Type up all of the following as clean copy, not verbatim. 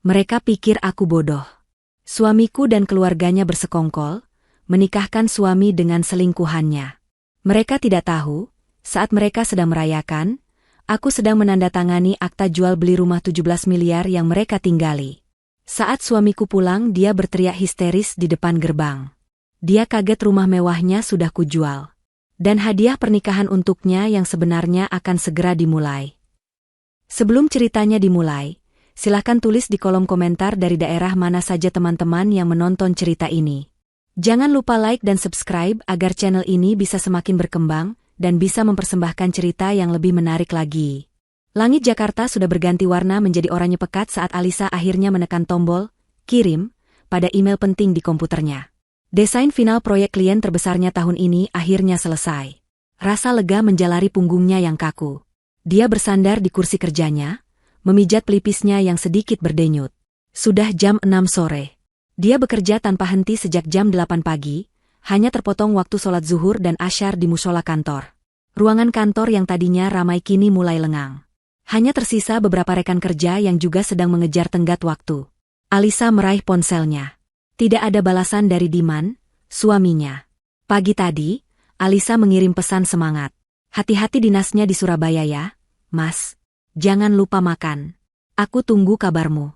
Mereka pikir aku bodoh. Suamiku dan keluarganya bersekongkol, menikahkan suami dengan selingkuhannya. Mereka tidak tahu, saat mereka sedang merayakan, aku sedang menandatangani akta jual beli rumah 17 miliar yang mereka tinggali. Saat suamiku pulang, dia berteriak histeris di depan gerbang. Dia kaget rumah mewahnya sudah kujual. Dan hadiah pernikahan untuknya yang sebenarnya akan segera dimulai. Sebelum ceritanya dimulai, silakan tulis di kolom komentar dari daerah mana saja teman-teman yang menonton cerita ini. Jangan lupa like dan subscribe agar channel ini bisa semakin berkembang dan bisa mempersembahkan cerita yang lebih menarik lagi. Langit Jakarta sudah berganti warna menjadi oranye pekat saat Alisa akhirnya menekan tombol "Kirim" pada email penting di komputernya. Desain final proyek klien terbesarnya tahun ini akhirnya selesai. Rasa lega menjalari punggungnya yang kaku. Dia bersandar di kursi kerjanya, memijat pelipisnya yang sedikit berdenyut. Sudah jam 6 sore. Dia bekerja tanpa henti sejak jam 8 pagi, hanya terpotong waktu sholat zuhur dan asyar di musola kantor. Ruangan kantor yang tadinya ramai kini mulai lengang. Hanya tersisa beberapa rekan kerja yang juga sedang mengejar tenggat waktu. Alisa meraih ponselnya. Tidak ada balasan dari Diman, suaminya. Pagi tadi, Alisa mengirim pesan semangat. Hati-hati dinasnya di Surabaya ya, Mas. Jangan lupa makan. Aku tunggu kabarmu.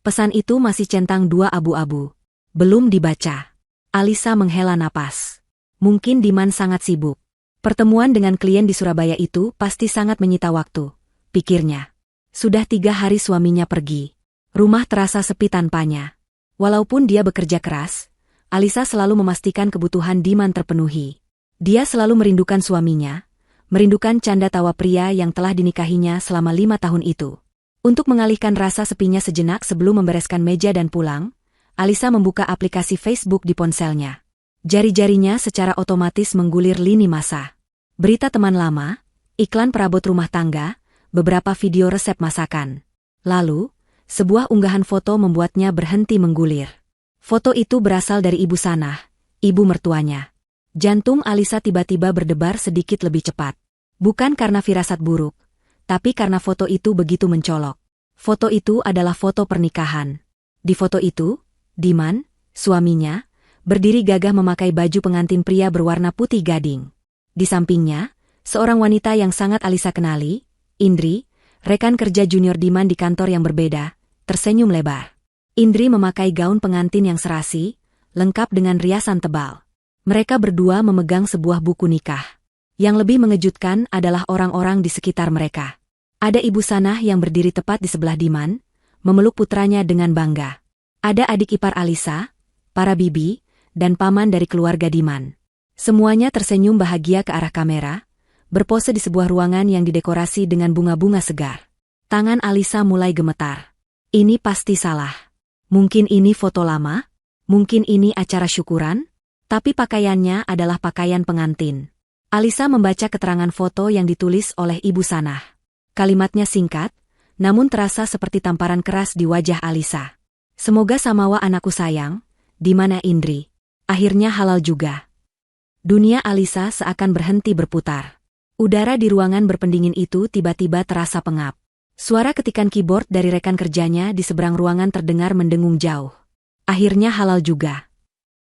Pesan itu masih centang 2 abu-abu. Belum dibaca. Alisa menghela napas. Mungkin Diman sangat sibuk. Pertemuan dengan klien di Surabaya itu pasti sangat menyita waktu, pikirnya. Sudah 3 hari suaminya pergi. Rumah terasa sepi tanpanya. Walaupun dia bekerja keras, Alisa selalu memastikan kebutuhan Diman terpenuhi. Dia selalu merindukan suaminya, merindukan canda tawa pria yang telah dinikahinya selama 5 tahun itu. Untuk mengalihkan rasa sepinya sejenak sebelum membereskan meja dan pulang, Alisa membuka aplikasi Facebook di ponselnya. Jari-jarinya secara otomatis menggulir lini masa. Berita teman lama, iklan perabot rumah tangga, beberapa video resep masakan. Lalu, sebuah unggahan foto membuatnya berhenti menggulir. Foto itu berasal dari Ibu Sanah, ibu mertuanya. Jantung Alisa tiba-tiba berdebar sedikit lebih cepat. Bukan karena firasat buruk, tapi karena foto itu begitu mencolok. Foto itu adalah foto pernikahan. Di foto itu, Diman, suaminya, berdiri gagah memakai baju pengantin pria berwarna putih gading. Di sampingnya, seorang wanita yang sangat Alisa kenali, Indri, rekan kerja junior Diman di kantor yang berbeda, tersenyum lebar. Indri memakai gaun pengantin yang serasi, lengkap dengan riasan tebal. Mereka berdua memegang sebuah buku nikah. Yang lebih mengejutkan adalah orang-orang di sekitar mereka. Ada Ibu Sanah yang berdiri tepat di sebelah Diman, memeluk putranya dengan bangga. Ada adik ipar Alisa, para bibi, dan paman dari keluarga Diman. Semuanya tersenyum bahagia ke arah kamera, berpose di sebuah ruangan yang didekorasi dengan bunga-bunga segar. Tangan Alisa mulai gemetar. Ini pasti salah. Mungkin ini foto lama, mungkin ini acara syukuran, tapi pakaiannya adalah pakaian pengantin. Alisa membaca keterangan foto yang ditulis oleh Ibu Sanah. Kalimatnya singkat, namun terasa seperti tamparan keras di wajah Alisa. Semoga samawa anakku sayang, di mana Indri. Akhirnya halal juga. Dunia Alisa seakan berhenti berputar. Udara di ruangan berpendingin itu tiba-tiba terasa pengap. Suara ketikan keyboard dari rekan kerjanya di seberang ruangan terdengar mendengung jauh. Akhirnya halal juga.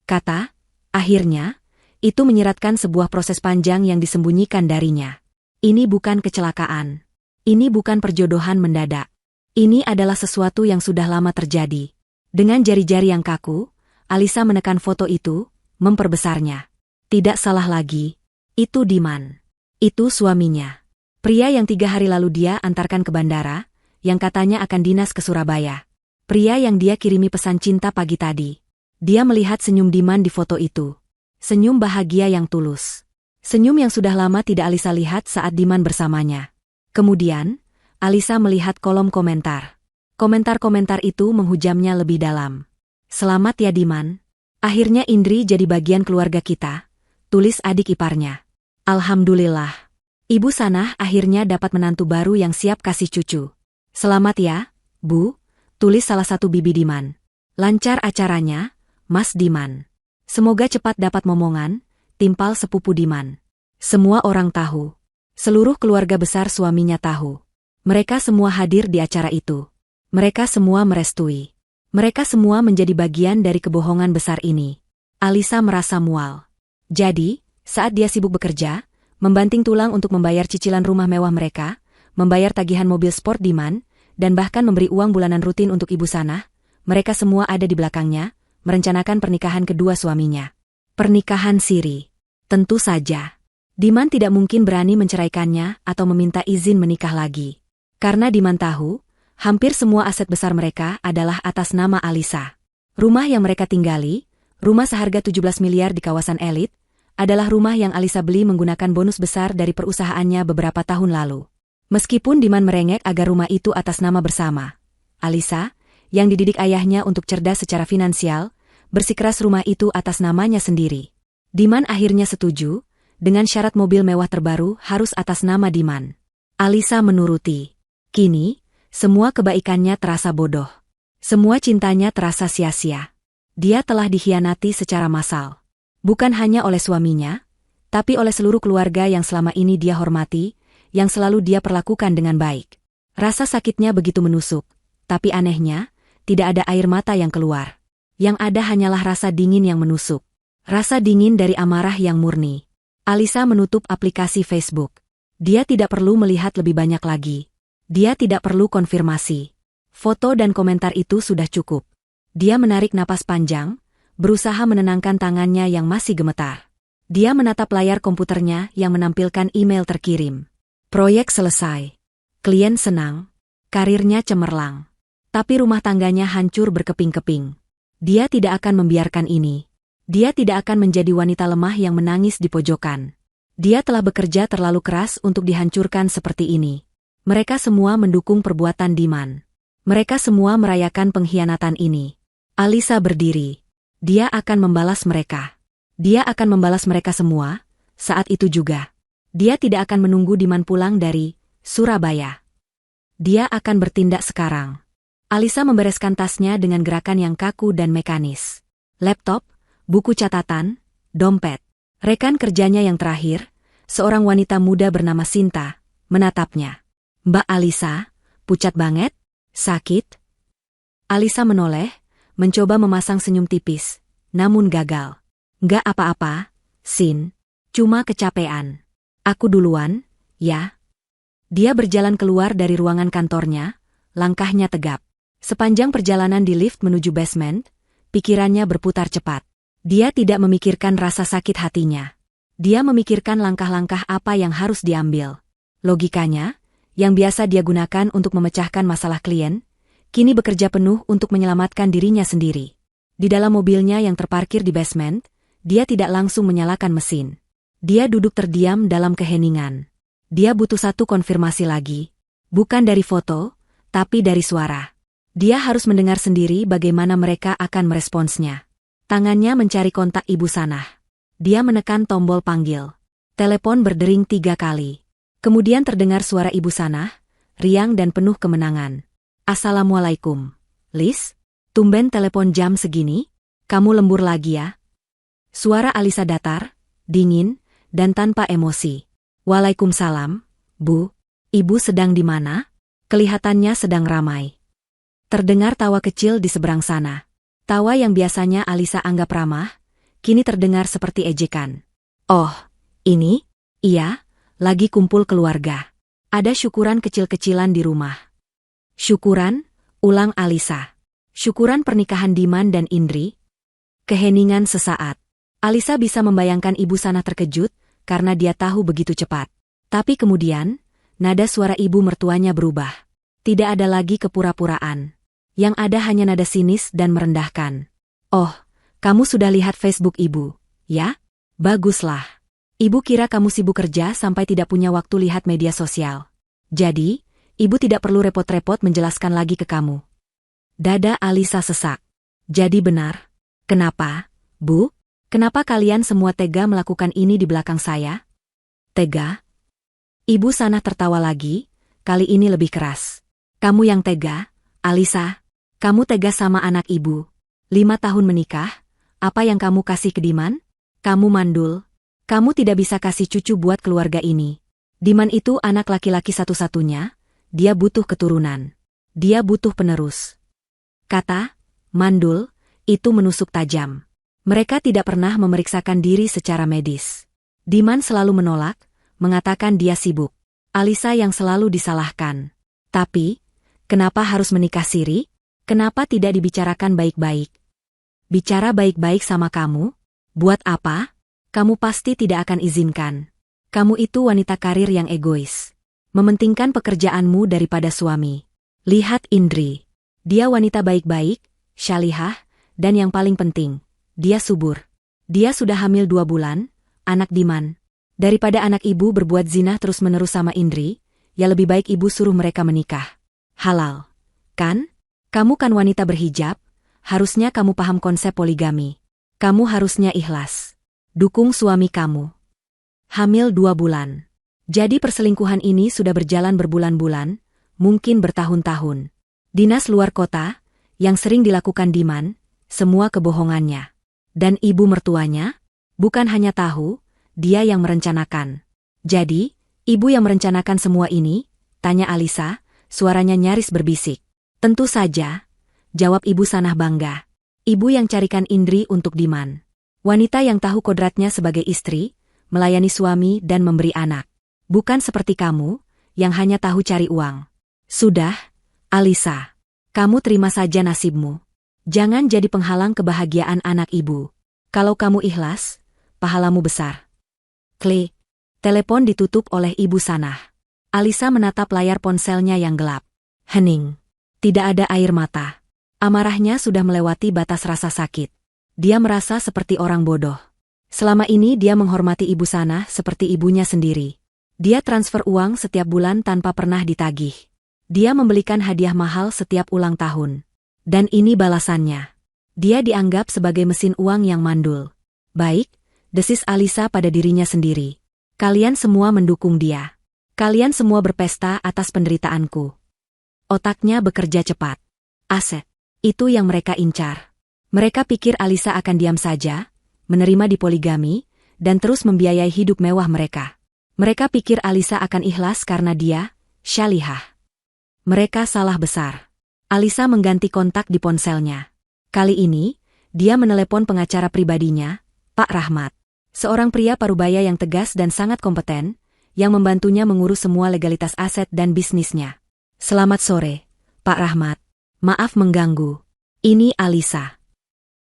Kata, akhirnya, itu menyiratkan sebuah proses panjang yang disembunyikan darinya. Ini bukan kecelakaan. Ini bukan perjodohan mendadak. Ini adalah sesuatu yang sudah lama terjadi. Dengan jari-jari yang kaku, Alisa menekan foto itu, memperbesarnya. Tidak salah lagi. Itu Diman. Itu suaminya. Pria yang 3 hari lalu dia antarkan ke bandara, yang katanya akan dinas ke Surabaya. Pria yang dia kirimi pesan cinta pagi tadi. Dia melihat senyum Diman di foto itu. Senyum bahagia yang tulus. Senyum yang sudah lama tidak Alisa lihat saat Diman bersamanya. Kemudian, Alisa melihat kolom komentar. Komentar-komentar itu menghujamnya lebih dalam. Selamat ya Diman. Akhirnya Indri jadi bagian keluarga kita, tulis adik iparnya. Alhamdulillah. Ibu Sanah akhirnya dapat menantu baru yang siap kasih cucu. Selamat ya, Bu, tulis salah satu bibi Diman. Lancar acaranya, Mas Diman. Semoga cepat dapat momongan, timpal sepupu Diman. Semua orang tahu. Seluruh keluarga besar suaminya tahu. Mereka semua hadir di acara itu. Mereka semua merestui. Mereka semua menjadi bagian dari kebohongan besar ini. Alisa merasa mual. Jadi, saat dia sibuk bekerja, membanting tulang untuk membayar cicilan rumah mewah mereka, membayar tagihan mobil sport Diman, dan bahkan memberi uang bulanan rutin untuk ibu Sanah, mereka semua ada di belakangnya, merencanakan pernikahan kedua suaminya. Pernikahan siri. Tentu saja. Diman tidak mungkin berani menceraikannya atau meminta izin menikah lagi. Karena Diman tahu, hampir semua aset besar mereka adalah atas nama Alisa. Rumah yang mereka tinggali, rumah seharga 17 miliar di kawasan elit, adalah rumah yang Alisa beli menggunakan bonus besar dari perusahaannya beberapa tahun lalu. Meskipun Diman merengek agar rumah itu atas nama bersama, Alisa, yang dididik ayahnya untuk cerdas secara finansial, bersikeras rumah itu atas namanya sendiri. Diman akhirnya setuju, dengan syarat mobil mewah terbaru harus atas nama Diman. Alisa menuruti. Kini, semua kebaikannya terasa bodoh. Semua cintanya terasa sia-sia. Dia telah dikhianati secara massal. Bukan hanya oleh suaminya, tapi oleh seluruh keluarga yang selama ini dia hormati, yang selalu dia perlakukan dengan baik. Rasa sakitnya begitu menusuk, tapi anehnya, tidak ada air mata yang keluar. Yang ada hanyalah rasa dingin yang menusuk. Rasa dingin dari amarah yang murni. Alisa menutup aplikasi Facebook. Dia tidak perlu melihat lebih banyak lagi. Dia tidak perlu konfirmasi. Foto dan komentar itu sudah cukup. Dia menarik napas panjang, berusaha menenangkan tangannya yang masih gemetar. Dia menatap layar komputernya yang menampilkan email terkirim. Proyek selesai. Klien senang. Karirnya cemerlang. Tapi rumah tangganya hancur berkeping-keping. Dia tidak akan membiarkan ini. Dia tidak akan menjadi wanita lemah yang menangis di pojokan. Dia telah bekerja terlalu keras untuk dihancurkan seperti ini. Mereka semua mendukung perbuatan Diman. Mereka semua merayakan pengkhianatan ini. Alisa berdiri. Dia akan membalas mereka. Dia akan membalas mereka semua, saat itu juga. Dia tidak akan menunggu Diman pulang dari Surabaya. Dia akan bertindak sekarang. Alisa membereskan tasnya dengan gerakan yang kaku dan mekanis. Laptop, buku catatan, dompet. Rekan kerjanya yang terakhir, seorang wanita muda bernama Sinta, menatapnya. Mbak Alisa, pucat banget? Sakit? Alisa menoleh, mencoba memasang senyum tipis, namun gagal. Nggak apa-apa, Sin. Cuma kecapean. Aku duluan, ya? Dia berjalan keluar dari ruangan kantornya, langkahnya tegap. Sepanjang perjalanan di lift menuju basement, pikirannya berputar cepat. Dia tidak memikirkan rasa sakit hatinya. Dia memikirkan langkah-langkah apa yang harus diambil. Logikanya, yang biasa dia gunakan untuk memecahkan masalah klien, kini bekerja penuh untuk menyelamatkan dirinya sendiri. Di dalam mobilnya yang terparkir di basement, dia tidak langsung menyalakan mesin. Dia duduk terdiam dalam keheningan. Dia butuh satu konfirmasi lagi. Bukan dari foto, tapi dari suara. Dia harus mendengar sendiri bagaimana mereka akan meresponsnya. Tangannya mencari kontak Ibu Sanah. Dia menekan tombol panggil. Telepon berdering 3 kali. Kemudian terdengar suara Ibu Sanah, riang dan penuh kemenangan. Assalamualaikum. Lis, tumben telepon jam segini? Kamu lembur lagi ya? Suara Alisa datar, dingin, dan tanpa emosi. Waalaikumsalam, Bu. Ibu sedang di mana? Kelihatannya sedang ramai. Terdengar tawa kecil di seberang sana. Tawa yang biasanya Alisa anggap ramah, kini terdengar seperti ejekan. Oh, ini? Iya, lagi kumpul keluarga. Ada syukuran kecil-kecilan di rumah. Syukuran? Ulang Alisa. Syukuran pernikahan Diman dan Indri? Keheningan sesaat. Alisa bisa membayangkan Ibu Sanah terkejut, karena dia tahu begitu cepat. Tapi kemudian, nada suara ibu mertuanya berubah. Tidak ada lagi kepura-puraan. Yang ada hanya nada sinis dan merendahkan. Oh, kamu sudah lihat Facebook ibu, ya? Baguslah. Ibu kira kamu sibuk kerja sampai tidak punya waktu lihat media sosial. Jadi, ibu tidak perlu repot-repot menjelaskan lagi ke kamu. Dada Alisa sesak. Jadi benar. Kenapa, Bu? Kenapa kalian semua tega melakukan ini di belakang saya? Tega? Ibu Sanah tertawa lagi, kali ini lebih keras. Kamu yang tega, Alisa. Kamu tega sama anak ibu. 5 tahun menikah, apa yang kamu kasih ke Diman? Kamu mandul. Kamu tidak bisa kasih cucu buat keluarga ini. Diman itu anak laki-laki satu-satunya, dia butuh keturunan. Dia butuh penerus. Kata mandul itu menusuk tajam. Mereka tidak pernah memeriksakan diri secara medis. Diman selalu menolak, mengatakan dia sibuk. Alisa yang selalu disalahkan. Tapi, kenapa harus menikah siri? Kenapa tidak dibicarakan baik-baik? Bicara baik-baik sama kamu? Buat apa? Kamu pasti tidak akan izinkan. Kamu itu wanita karir yang egois. Mementingkan pekerjaanmu daripada suami. Lihat Indri. Dia wanita baik-baik, syalihah, dan yang paling penting, dia subur. Dia sudah hamil 2 bulan, anak Diman. Daripada anak ibu berbuat zina terus-menerus sama Indri, ya lebih baik ibu suruh mereka menikah. Halal. Kan? Kamu kan wanita berhijab, harusnya kamu paham konsep poligami. Kamu harusnya ikhlas. Dukung suami kamu. Hamil 2 bulan. Jadi perselingkuhan ini sudah berjalan berbulan-bulan, mungkin bertahun-tahun. Dinas luar kota, yang sering dilakukan Diman, semua kebohongannya. Dan ibu mertuanya, bukan hanya tahu, dia yang merencanakan. Jadi, ibu yang merencanakan semua ini? Tanya Alisa, suaranya nyaris berbisik. Tentu saja, jawab ibu Sanah bangga. Ibu yang carikan Indri untuk Diman. Wanita yang tahu kodratnya sebagai istri, melayani suami dan memberi anak. Bukan seperti kamu, yang hanya tahu cari uang. Sudah, Alisa. Kamu terima saja nasibmu. Jangan jadi penghalang kebahagiaan anak ibu. Kalau kamu ikhlas, pahalamu besar. Klik. Telepon ditutup oleh ibu Sanah. Alisa menatap layar ponselnya yang gelap. Hening. Tidak ada air mata. Amarahnya sudah melewati batas rasa sakit. Dia merasa seperti orang bodoh. Selama ini dia menghormati ibu Sanah seperti ibunya sendiri. Dia transfer uang setiap bulan tanpa pernah ditagih. Dia membelikan hadiah mahal setiap ulang tahun. Dan ini balasannya. Dia dianggap sebagai mesin uang yang mandul. Baik, desis Alisa pada dirinya sendiri. Kalian semua mendukung dia. Kalian semua berpesta atas penderitaanku. Otaknya bekerja cepat. Aset. Itu yang mereka incar. Mereka pikir Alisa akan diam saja, menerima dipoligami, dan terus membiayai hidup mewah mereka. Mereka pikir Alisa akan ikhlas karena dia, syalihah. Mereka salah besar. Alisa mengganti kontak di ponselnya. Kali ini, dia menelepon pengacara pribadinya, Pak Rahmat. Seorang pria parubaya yang tegas dan sangat kompeten, yang membantunya mengurus semua legalitas aset dan bisnisnya. Selamat sore, Pak Rahmat. Maaf mengganggu. Ini Alisa.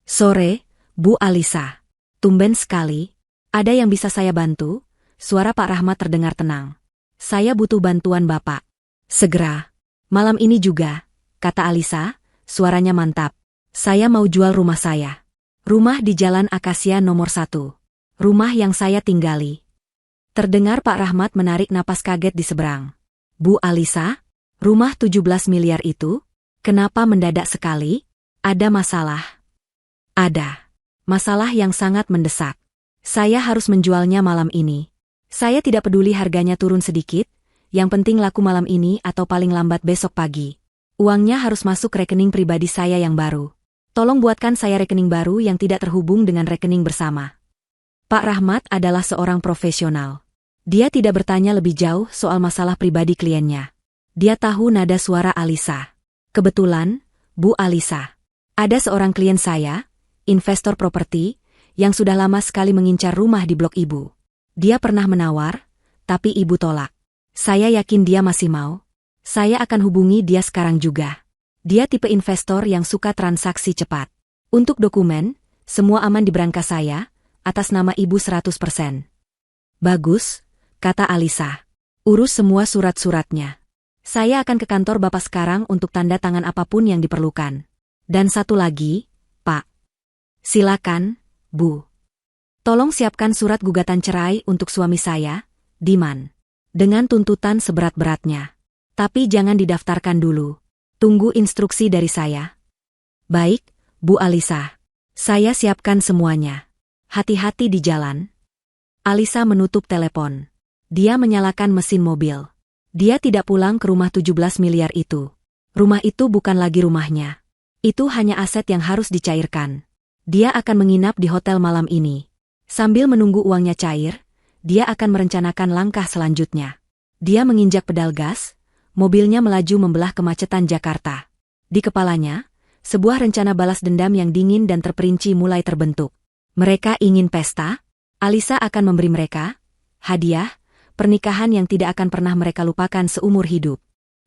Sore, Bu Alisa. Tumben sekali. Ada yang bisa saya bantu? Suara Pak Rahmat terdengar tenang. Saya butuh bantuan Bapak. Segera. Malam ini juga, kata Alisa, suaranya mantap. Saya mau jual rumah saya. Rumah di Jalan Akasia nomor 1. Rumah yang saya tinggali. Terdengar Pak Rahmat menarik napas kaget di seberang. Bu Alisa, rumah 17 miliar itu? Kenapa mendadak sekali? Ada masalah? Ada. Masalah yang sangat mendesak. Saya harus menjualnya malam ini. Saya tidak peduli harganya turun sedikit, yang penting laku malam ini atau paling lambat besok pagi. Uangnya harus masuk rekening pribadi saya yang baru. Tolong buatkan saya rekening baru yang tidak terhubung dengan rekening bersama. Pak Rahmat adalah seorang profesional. Dia tidak bertanya lebih jauh soal masalah pribadi kliennya. Dia tahu nada suara Alisa. Kebetulan, Bu Alisa. Ada seorang klien saya, investor properti, yang sudah lama sekali mengincar rumah di blok ibu. Dia pernah menawar, tapi ibu tolak. Saya yakin dia masih mau. Saya akan hubungi dia sekarang juga. Dia tipe investor yang suka transaksi cepat. Untuk dokumen, semua aman di brankas saya, atas nama ibu 100%. Bagus, kata Alisa. Urus semua surat-suratnya. Saya akan ke kantor Bapak sekarang untuk tanda tangan apapun yang diperlukan. Dan satu lagi, Pak. Silakan, Bu. Tolong siapkan surat gugatan cerai untuk suami saya, Diman. Dengan tuntutan seberat-beratnya. Tapi jangan didaftarkan dulu. Tunggu instruksi dari saya. Baik, Bu Alisa. Saya siapkan semuanya. Hati-hati di jalan. Alisa menutup telepon. Dia menyalakan mesin mobil. Dia tidak pulang ke rumah 17 miliar itu. Rumah itu bukan lagi rumahnya. Itu hanya aset yang harus dicairkan. Dia akan menginap di hotel malam ini. Sambil menunggu uangnya cair, dia akan merencanakan langkah selanjutnya. Dia menginjak pedal gas, mobilnya melaju membelah kemacetan Jakarta. Di kepalanya, sebuah rencana balas dendam yang dingin dan terperinci mulai terbentuk. Mereka ingin pesta? Alisa akan memberi mereka hadiah, pernikahan yang tidak akan pernah mereka lupakan seumur hidup.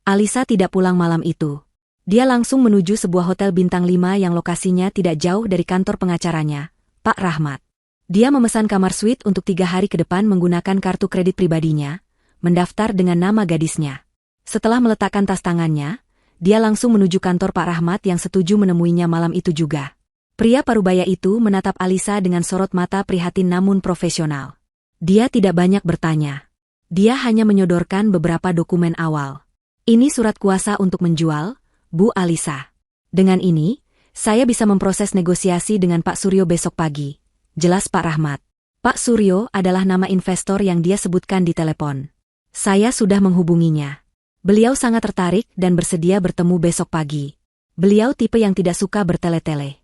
Alisa tidak pulang malam itu. Dia langsung menuju sebuah hotel bintang 5 yang lokasinya tidak jauh dari kantor pengacaranya, Pak Rahmat. Dia memesan kamar suite untuk 3 hari ke depan menggunakan kartu kredit pribadinya, mendaftar dengan nama gadisnya. Setelah meletakkan tas tangannya, dia langsung menuju kantor Pak Rahmat yang setuju menemuinya malam itu juga. Pria parubaya itu menatap Alisa dengan sorot mata prihatin namun profesional. Dia tidak banyak bertanya. Dia hanya menyodorkan beberapa dokumen awal. Ini surat kuasa untuk menjual, Bu Alisa. Dengan ini, saya bisa memproses negosiasi dengan Pak Suryo besok pagi. Jelas Pak Rahmat. Pak Suryo adalah nama investor yang dia sebutkan di telepon. Saya sudah menghubunginya. Beliau sangat tertarik dan bersedia bertemu besok pagi. Beliau tipe yang tidak suka bertele-tele.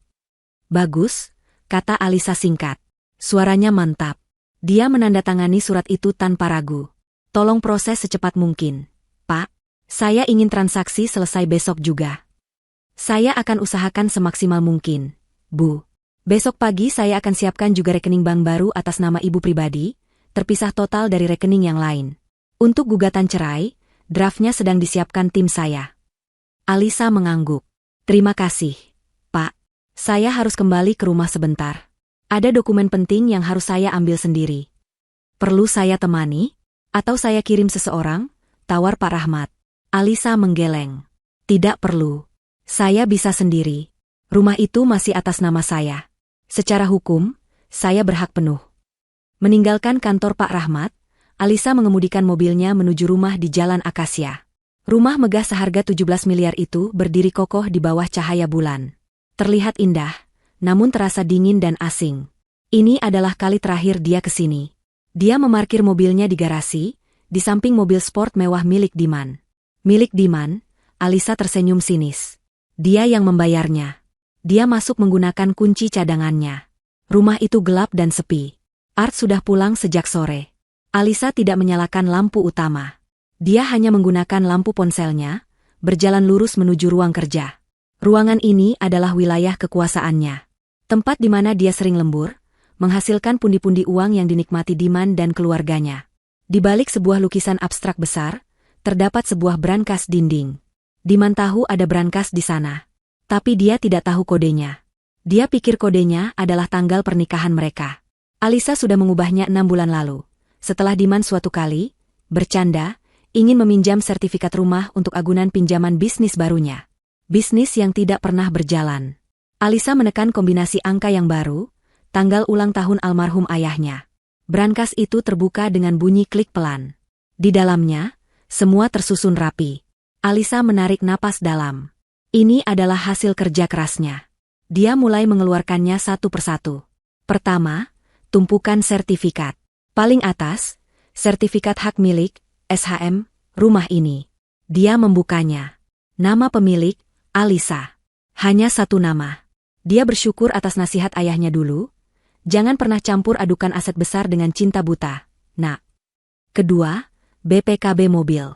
Bagus, kata Alisa singkat. Suaranya mantap. Dia menandatangani surat itu tanpa ragu. Tolong proses secepat mungkin. Pak, saya ingin transaksi selesai besok juga. Saya akan usahakan semaksimal mungkin, Bu. Besok pagi saya akan siapkan juga rekening bank baru atas nama ibu pribadi, terpisah total dari rekening yang lain. Untuk gugatan cerai, draftnya sedang disiapkan tim saya. Alisa mengangguk. Terima kasih, Pak. Saya harus kembali ke rumah sebentar. Ada dokumen penting yang harus saya ambil sendiri. Perlu saya temani? Atau saya kirim seseorang? Tawar Pak Rahmat. Alisa menggeleng. Tidak perlu. Saya bisa sendiri. Rumah itu masih atas nama saya. Secara hukum, saya berhak penuh. Meninggalkan kantor Pak Rahmat, Alisa mengemudikan mobilnya menuju rumah di Jalan Akasia. Rumah megah seharga 17 miliar itu berdiri kokoh di bawah cahaya bulan. Terlihat indah, namun terasa dingin dan asing. Ini adalah kali terakhir dia ke sini. Dia memarkir mobilnya di garasi, di samping mobil sport mewah milik Diman. Milik Diman, Alisa tersenyum sinis. Dia yang membayarnya. Dia masuk menggunakan kunci cadangannya. Rumah itu gelap dan sepi. Art sudah pulang sejak sore. Alisa tidak menyalakan lampu utama. Dia hanya menggunakan lampu ponselnya, berjalan lurus menuju ruang kerja. Ruangan ini adalah wilayah kekuasaannya. Tempat di mana dia sering lembur, menghasilkan pundi-pundi uang yang dinikmati Diman dan keluarganya. Di balik sebuah lukisan abstrak besar, terdapat sebuah brankas dinding. Diman tahu ada brankas di sana. Tapi dia tidak tahu kodenya. Dia pikir kodenya adalah tanggal pernikahan mereka. Alisa sudah mengubahnya 6 bulan lalu. Setelah Diman suatu kali, bercanda, ingin meminjam sertifikat rumah untuk agunan pinjaman bisnis barunya. Bisnis yang tidak pernah berjalan. Alisa menekan kombinasi angka yang baru, tanggal ulang tahun almarhum ayahnya. Brankas itu terbuka dengan bunyi klik pelan. Di dalamnya, semua tersusun rapi. Alisa menarik napas dalam. Ini adalah hasil kerja kerasnya. Dia mulai mengeluarkannya satu persatu. Pertama, tumpukan sertifikat. Paling atas, sertifikat hak milik, SHM, rumah ini. Dia membukanya. Nama pemilik, Alisa. Hanya satu nama. Dia bersyukur atas nasihat ayahnya dulu. Jangan pernah campur adukan aset besar dengan cinta buta, nak. Kedua, BPKB mobil.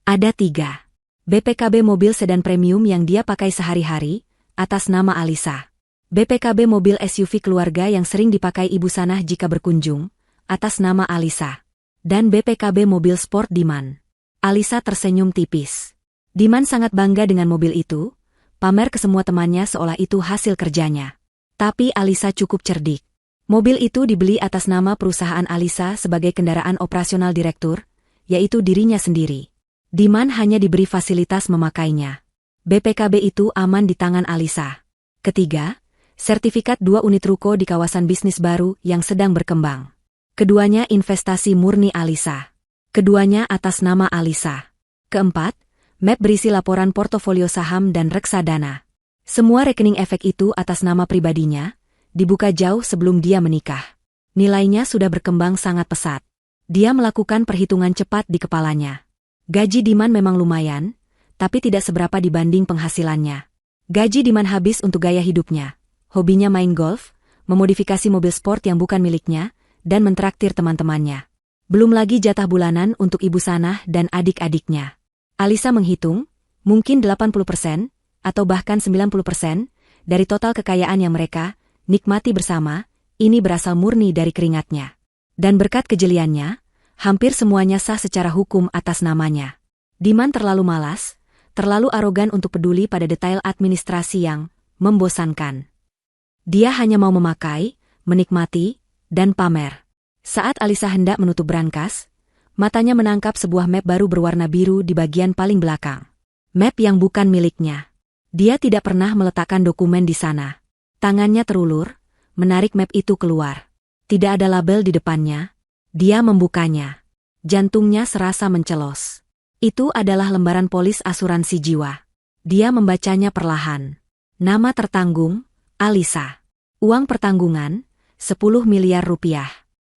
Ada 3. BPKB mobil sedan premium yang dia pakai sehari-hari, atas nama Alisa. BPKB mobil SUV keluarga yang sering dipakai Ibu Sanah jika berkunjung, atas nama Alisa. Dan BPKB mobil sport Diman. Alisa tersenyum tipis. Diman sangat bangga dengan mobil itu, pamer ke semua temannya seolah itu hasil kerjanya. Tapi Alisa cukup cerdik. Mobil itu dibeli atas nama perusahaan Alisa sebagai kendaraan operasional direktur, yaitu dirinya sendiri. Diman hanya diberi fasilitas memakainya. BPKB itu aman di tangan Alisa. Ketiga, sertifikat 2 unit ruko di kawasan bisnis baru yang sedang berkembang. Keduanya investasi murni Alisa. Keduanya atas nama Alisa. Keempat, map berisi laporan portofolio saham dan reksadana. Semua rekening efek itu atas nama pribadinya, dibuka jauh sebelum dia menikah. Nilainya sudah berkembang sangat pesat. Dia melakukan perhitungan cepat di kepalanya. Gaji Diman memang lumayan, tapi tidak seberapa dibanding penghasilannya. Gaji Diman habis untuk gaya hidupnya. Hobinya main golf, memodifikasi mobil sport yang bukan miliknya, dan mentraktir teman-temannya. Belum lagi jatah bulanan untuk Ibu Sanah dan adik-adiknya. Alisa menghitung, mungkin 80%, atau bahkan 90%, dari total kekayaan yang mereka nikmati bersama, ini berasal murni dari keringatnya. Dan berkat kejeliannya, hampir semuanya sah secara hukum atas namanya. Diman terlalu malas, terlalu arogan untuk peduli pada detail administrasi yang membosankan. Dia hanya mau memakai, menikmati, dan pamer. Saat Alisa hendak menutup brankas, matanya menangkap sebuah map baru berwarna biru di bagian paling belakang. Map yang bukan miliknya. Dia tidak pernah meletakkan dokumen di sana. Tangannya terulur, menarik map itu keluar. Tidak ada label di depannya. Dia membukanya. Jantungnya serasa mencelos. Itu adalah lembaran polis asuransi jiwa. Dia membacanya perlahan. Nama tertanggung, Alisa. Uang pertanggungan, 10 miliar rupiah.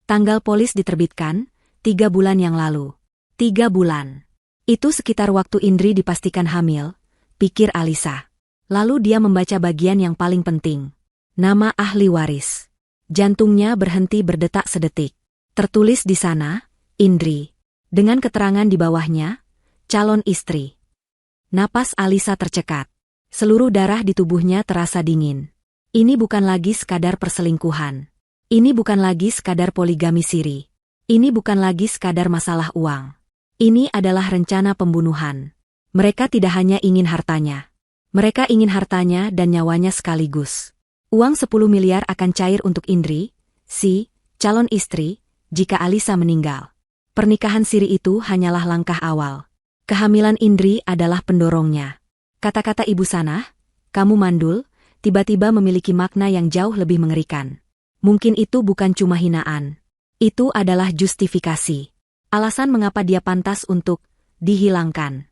Tanggal polis diterbitkan, 3 bulan yang lalu. 3 bulan. Itu sekitar waktu Indri dipastikan hamil, pikir Alisa. Lalu dia membaca bagian yang paling penting. Nama ahli waris. Jantungnya berhenti berdetak sedetik. Tertulis di sana, Indri. Dengan keterangan di bawahnya, calon istri. Napas Alisa tercekat. Seluruh darah di tubuhnya terasa dingin. Ini bukan lagi sekadar perselingkuhan. Ini bukan lagi sekadar poligami siri. Ini bukan lagi sekadar masalah uang. Ini adalah rencana pembunuhan. Mereka tidak hanya ingin hartanya. Mereka ingin hartanya dan nyawanya sekaligus. Uang 10 miliar akan cair untuk Indri, si calon istri, jika Alisa meninggal. Pernikahan siri itu hanyalah langkah awal. Kehamilan Indri adalah pendorongnya. Kata-kata Ibu Sanah, kamu mandul, tiba-tiba memiliki makna yang jauh lebih mengerikan. Mungkin itu bukan cuma hinaan. Itu adalah justifikasi. Alasan mengapa dia pantas untuk dihilangkan.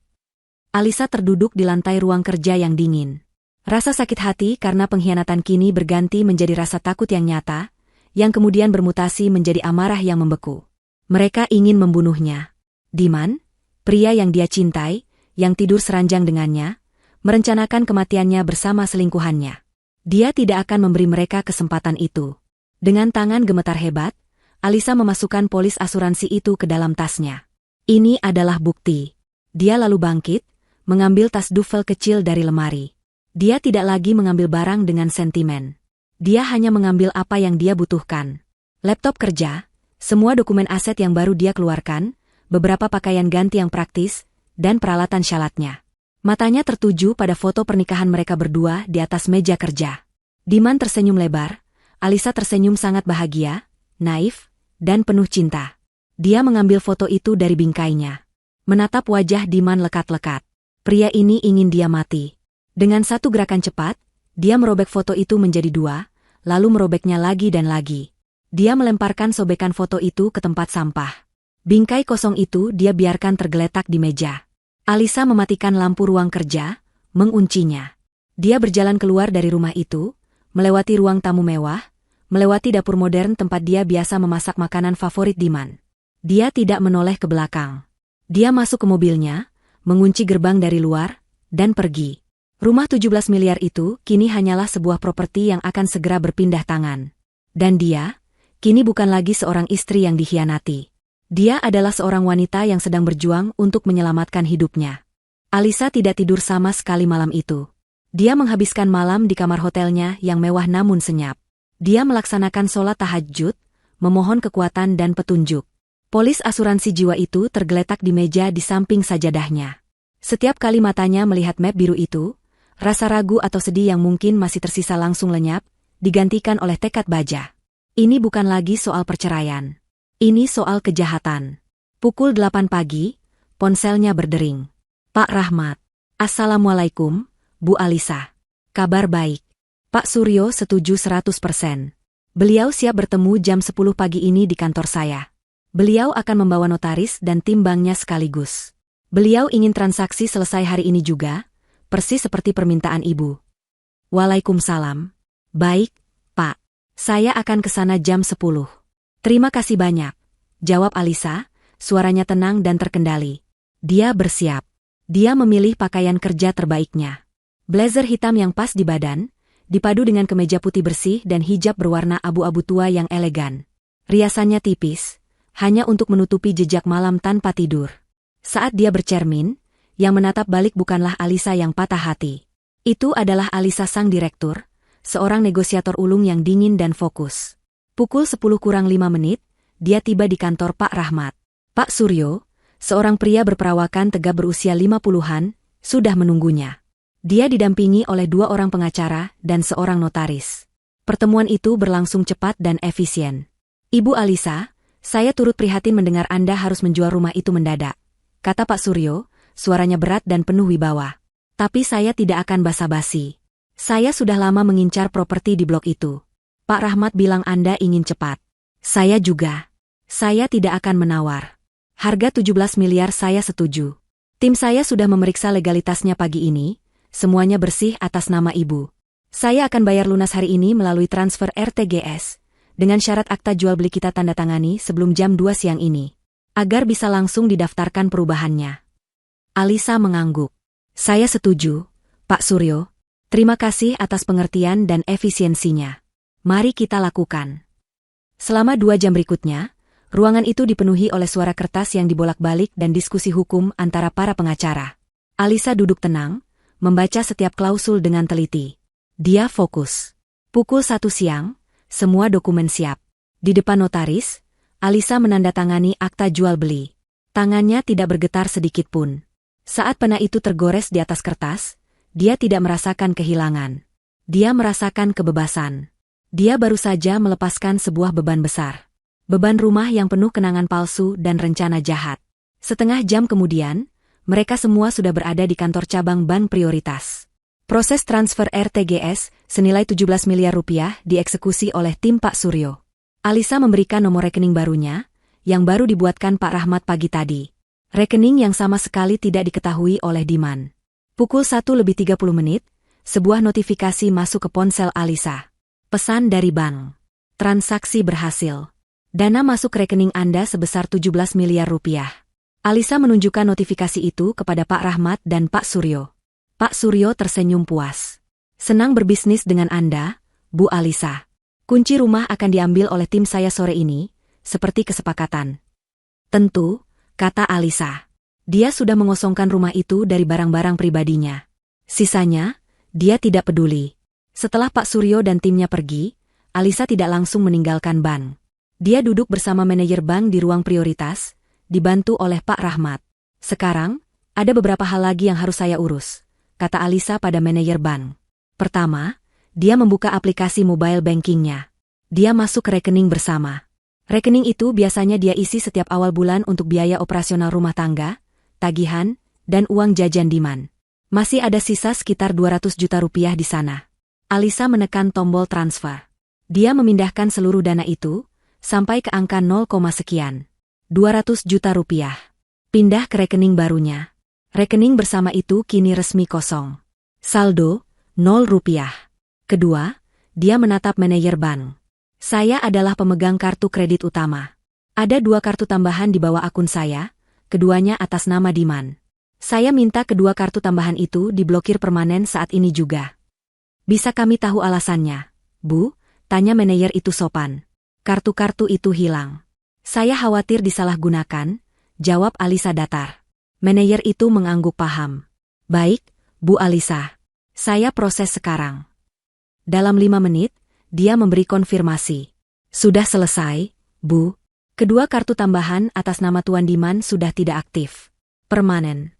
Alisa terduduk di lantai ruang kerja yang dingin. Rasa sakit hati karena pengkhianatan kini berganti menjadi rasa takut yang nyata, yang kemudian bermutasi menjadi amarah yang membeku. Mereka ingin membunuhnya. Diman, pria yang dia cintai, yang tidur seranjang dengannya, merencanakan kematiannya bersama selingkuhannya. Dia tidak akan memberi mereka kesempatan itu. Dengan tangan gemetar hebat, Alisa memasukkan polis asuransi itu ke dalam tasnya. Ini adalah bukti. Dia lalu bangkit, mengambil tas duffel kecil dari lemari. Dia tidak lagi mengambil barang dengan sentimen. Dia hanya mengambil apa yang dia butuhkan. Laptop kerja, semua dokumen aset yang baru dia keluarkan, beberapa pakaian ganti yang praktis, dan peralatan syalatnya. Matanya tertuju pada foto pernikahan mereka berdua di atas meja kerja. Diman tersenyum lebar, Alisa tersenyum sangat bahagia, naif, dan penuh cinta. Dia mengambil foto itu dari bingkainya. Menatap wajah Diman lekat-lekat. Pria ini ingin dia mati. Dengan satu gerakan cepat, dia merobek foto itu menjadi 2, lalu merobeknya lagi dan lagi. Dia melemparkan sobekan foto itu ke tempat sampah. Bingkai kosong itu dia biarkan tergeletak di meja. Alisa mematikan lampu ruang kerja, menguncinya. Dia berjalan keluar dari rumah itu, melewati ruang tamu mewah, melewati dapur modern tempat dia biasa memasak makanan favorit Diman. Dia tidak menoleh ke belakang. Dia masuk ke mobilnya, mengunci gerbang dari luar, dan pergi. Rumah 17 miliar itu kini hanyalah sebuah properti yang akan segera berpindah tangan. Dan dia, kini bukan lagi seorang istri yang dikhianati. Dia adalah seorang wanita yang sedang berjuang untuk menyelamatkan hidupnya. Alisa tidak tidur sama sekali malam itu. Dia menghabiskan malam di kamar hotelnya yang mewah namun senyap. Dia melaksanakan sholat tahajud, memohon kekuatan dan petunjuk. Polis asuransi jiwa itu tergeletak di meja di samping sajadahnya. Setiap kali matanya melihat map biru itu, rasa ragu atau sedih yang mungkin masih tersisa langsung lenyap, digantikan oleh tekad baja. Ini bukan lagi soal perceraian. Ini soal kejahatan. Pukul 8 pagi, ponselnya berdering. Pak Rahmat. Assalamualaikum, Bu Alisa. Kabar baik. Pak Suryo setuju 100%. Beliau siap bertemu jam 10 pagi ini di kantor saya. Beliau akan membawa notaris dan tim banknya sekaligus. Beliau ingin transaksi selesai hari ini juga, persis seperti permintaan Ibu. Waalaikumsalam. Baik, Pak. Saya akan ke sana jam 10. Terima kasih banyak, jawab Alisa, suaranya tenang dan terkendali. Dia bersiap. Dia memilih pakaian kerja terbaiknya. Blazer hitam yang pas di badan, dipadu dengan kemeja putih bersih dan hijab berwarna abu-abu tua yang elegan. Riasannya tipis, hanya untuk menutupi jejak malam tanpa tidur. Saat dia bercermin, Yang menatap balik bukanlah Alisa yang patah hati. Itu adalah Alisa sang direktur, seorang negosiator ulung yang dingin dan fokus. Pukul 10 kurang 5 menit, dia tiba di kantor Pak Rahmat. Pak Suryo, seorang pria berperawakan tegap berusia 50-an, sudah menunggunya. Dia didampingi oleh 2 orang pengacara dan seorang notaris. Pertemuan itu berlangsung cepat dan efisien. Ibu Alisa, saya turut prihatin mendengar Anda harus menjual rumah itu mendadak, kata Pak Suryo, suaranya berat dan penuh wibawa. Tapi saya tidak akan basa-basi. Saya sudah lama mengincar properti di blok itu. Pak Rahmat bilang Anda ingin cepat. Saya juga. Saya tidak akan menawar. Harga 17 miliar saya setuju. Tim saya sudah memeriksa legalitasnya pagi ini, semuanya bersih atas nama Ibu. Saya akan bayar lunas hari ini melalui transfer RTGS, dengan syarat akta jual beli kita tanda tangani sebelum jam 2 siang ini, agar bisa langsung didaftarkan perubahannya. Alisa mengangguk. Saya setuju, Pak Suryo. Terima kasih atas pengertian dan efisiensinya. Mari kita lakukan. Selama 2 jam berikutnya, ruangan itu dipenuhi oleh suara kertas yang dibolak-balik dan diskusi hukum antara para pengacara. Alisa duduk tenang, membaca setiap klausul dengan teliti. Dia fokus. Pukul 1 siang, semua dokumen siap. Di depan notaris, Alisa menandatangani akta jual beli. Tangannya tidak bergetar sedikit pun. Saat pena itu tergores di atas kertas, dia tidak merasakan kehilangan. Dia merasakan kebebasan. Dia baru saja melepaskan sebuah beban besar. Beban rumah yang penuh kenangan palsu dan rencana jahat. Setengah jam kemudian, mereka semua sudah berada di kantor cabang bank prioritas. Proses transfer RTGS senilai 17 miliar rupiah dieksekusi oleh tim Pak Suryo. Alisa memberikan nomor rekening barunya, yang baru dibuatkan Pak Rahmat pagi tadi. Rekening yang sama sekali tidak diketahui oleh Diman. Pukul 1:30 menit, sebuah notifikasi masuk ke ponsel Alisa. Pesan dari bank. Transaksi berhasil. Dana masuk rekening Anda sebesar 17 miliar rupiah. Alisa menunjukkan notifikasi itu kepada Pak Rahmat dan Pak Suryo. Pak Suryo tersenyum puas. Senang berbisnis dengan Anda, Bu Alisa. Kunci rumah akan diambil oleh tim saya sore ini, seperti kesepakatan. Tentu, kata Alisa. Dia sudah mengosongkan rumah itu dari barang-barang pribadinya. Sisanya, dia tidak peduli. Setelah Pak Suryo dan timnya pergi, Alisa tidak langsung meninggalkan bank. Dia duduk bersama manajer bank di ruang prioritas, dibantu oleh Pak Rahmat. Sekarang, ada beberapa hal lagi yang harus saya urus, kata Alisa pada manajer bank. Pertama, dia membuka aplikasi mobile bankingnya. Dia masuk ke rekening bersama. Rekening itu biasanya dia isi setiap awal bulan untuk biaya operasional rumah tangga, tagihan, dan uang jajan Diman. Masih ada sisa sekitar 200 juta rupiah di sana. Alisa menekan tombol transfer. Dia memindahkan seluruh dana itu, sampai ke angka 0, sekian. 200 juta rupiah. Pindah ke rekening barunya. Rekening bersama itu kini resmi kosong. Saldo, 0 rupiah. Kedua, dia menatap manajer bank. Saya adalah pemegang kartu kredit utama. Ada 2 kartu tambahan di bawah akun saya, keduanya atas nama Diman. Saya minta kedua kartu tambahan itu diblokir permanen saat ini juga. Bisa kami tahu alasannya, Bu? Tanya manajer itu sopan. Kartu-kartu itu hilang. Saya khawatir disalahgunakan, jawab Alisa datar. Manajer itu mengangguk paham. Baik, Bu Alisa. Saya proses sekarang. Dalam 5 menit, dia memberi konfirmasi. Sudah selesai, Bu. Kedua kartu tambahan atas nama Tuan Diman sudah tidak aktif. Permanen.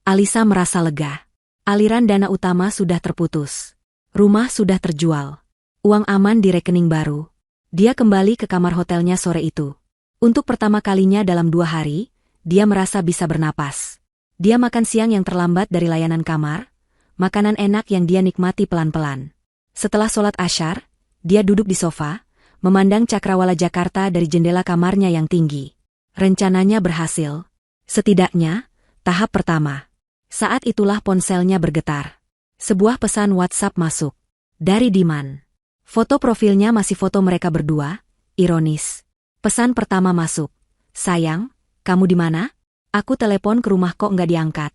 Alisa merasa lega. Aliran dana utama sudah terputus. Rumah sudah terjual. Uang aman di rekening baru. Dia kembali ke kamar hotelnya sore itu. Untuk pertama kalinya dalam 2 hari, dia merasa bisa bernapas. Dia makan siang yang terlambat dari layanan kamar, makanan enak yang dia nikmati pelan-pelan. Setelah sholat asyar, dia duduk di sofa, memandang cakrawala Jakarta dari jendela kamarnya yang tinggi. Rencananya berhasil. Setidaknya, tahap pertama. Saat itulah ponselnya bergetar. Sebuah pesan WhatsApp masuk. Dari Diman. Foto profilnya masih foto mereka berdua, ironis. Pesan pertama masuk. Sayang, kamu di mana? Aku telepon ke rumah kok nggak diangkat.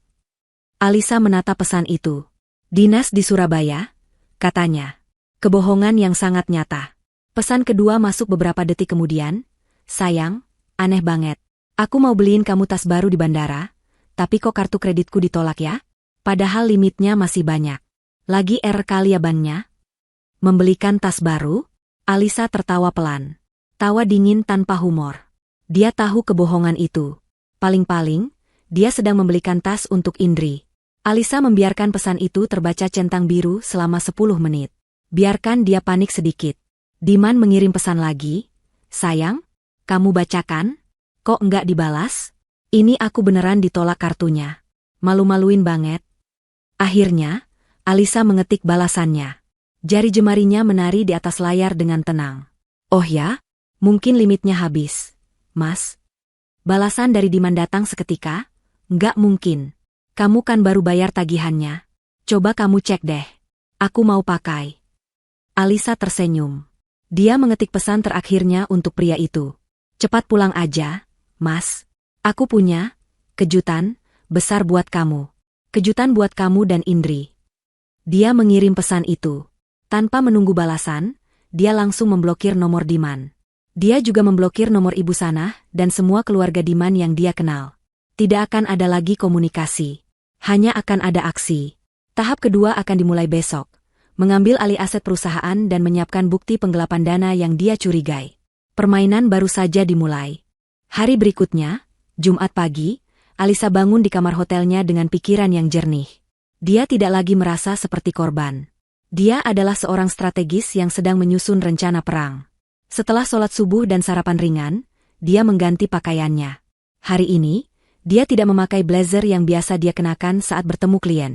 Alisa menatap pesan itu. Dinas di Surabaya, katanya. Kebohongan yang sangat nyata. Pesan kedua masuk beberapa detik kemudian. Sayang, aneh banget. Aku mau beliin kamu tas baru di bandara, Tapi kok kartu kreditku ditolak ya? Padahal limitnya masih banyak. Lagi error kali ya bannya? Membelikan tas baru? Alisa tertawa pelan. Tawa dingin tanpa humor. Dia tahu kebohongan itu. Paling-paling, dia sedang membelikan tas untuk Indri. Alisa membiarkan pesan itu terbaca centang biru selama 10 menit. Biarkan dia panik sedikit. Diman mengirim pesan lagi. Sayang, kamu bacakan? Kok enggak dibalas? Ini aku beneran ditolak kartunya. Malu-maluin banget. Akhirnya, Alisa mengetik balasannya. Jari jemarinya menari di atas layar dengan tenang. Oh ya? Mungkin limitnya habis. Mas? Balasan dari Diman datang seketika. Enggak mungkin. Kamu kan baru bayar tagihannya. Coba kamu cek deh. Aku mau pakai. Alisa tersenyum. Dia mengetik pesan terakhirnya untuk pria itu. Cepat pulang aja, Mas. Aku punya kejutan besar buat kamu. Kejutan buat kamu dan Indri. Dia mengirim pesan itu. Tanpa menunggu balasan, dia langsung memblokir nomor Diman. Dia juga memblokir nomor ibu Sanah dan semua keluarga Diman yang dia kenal. Tidak akan ada lagi komunikasi. Hanya akan ada aksi. Tahap kedua akan dimulai besok. Mengambil alih aset perusahaan dan menyiapkan bukti penggelapan dana yang dia curigai. Permainan baru saja dimulai. Hari berikutnya, Jumat pagi, Alisa bangun di kamar hotelnya dengan pikiran yang jernih. Dia tidak lagi merasa seperti korban. Dia adalah seorang strategis yang sedang menyusun rencana perang. Setelah sholat subuh dan sarapan ringan, dia mengganti pakaiannya. Hari ini, dia tidak memakai blazer yang biasa dia kenakan saat bertemu klien.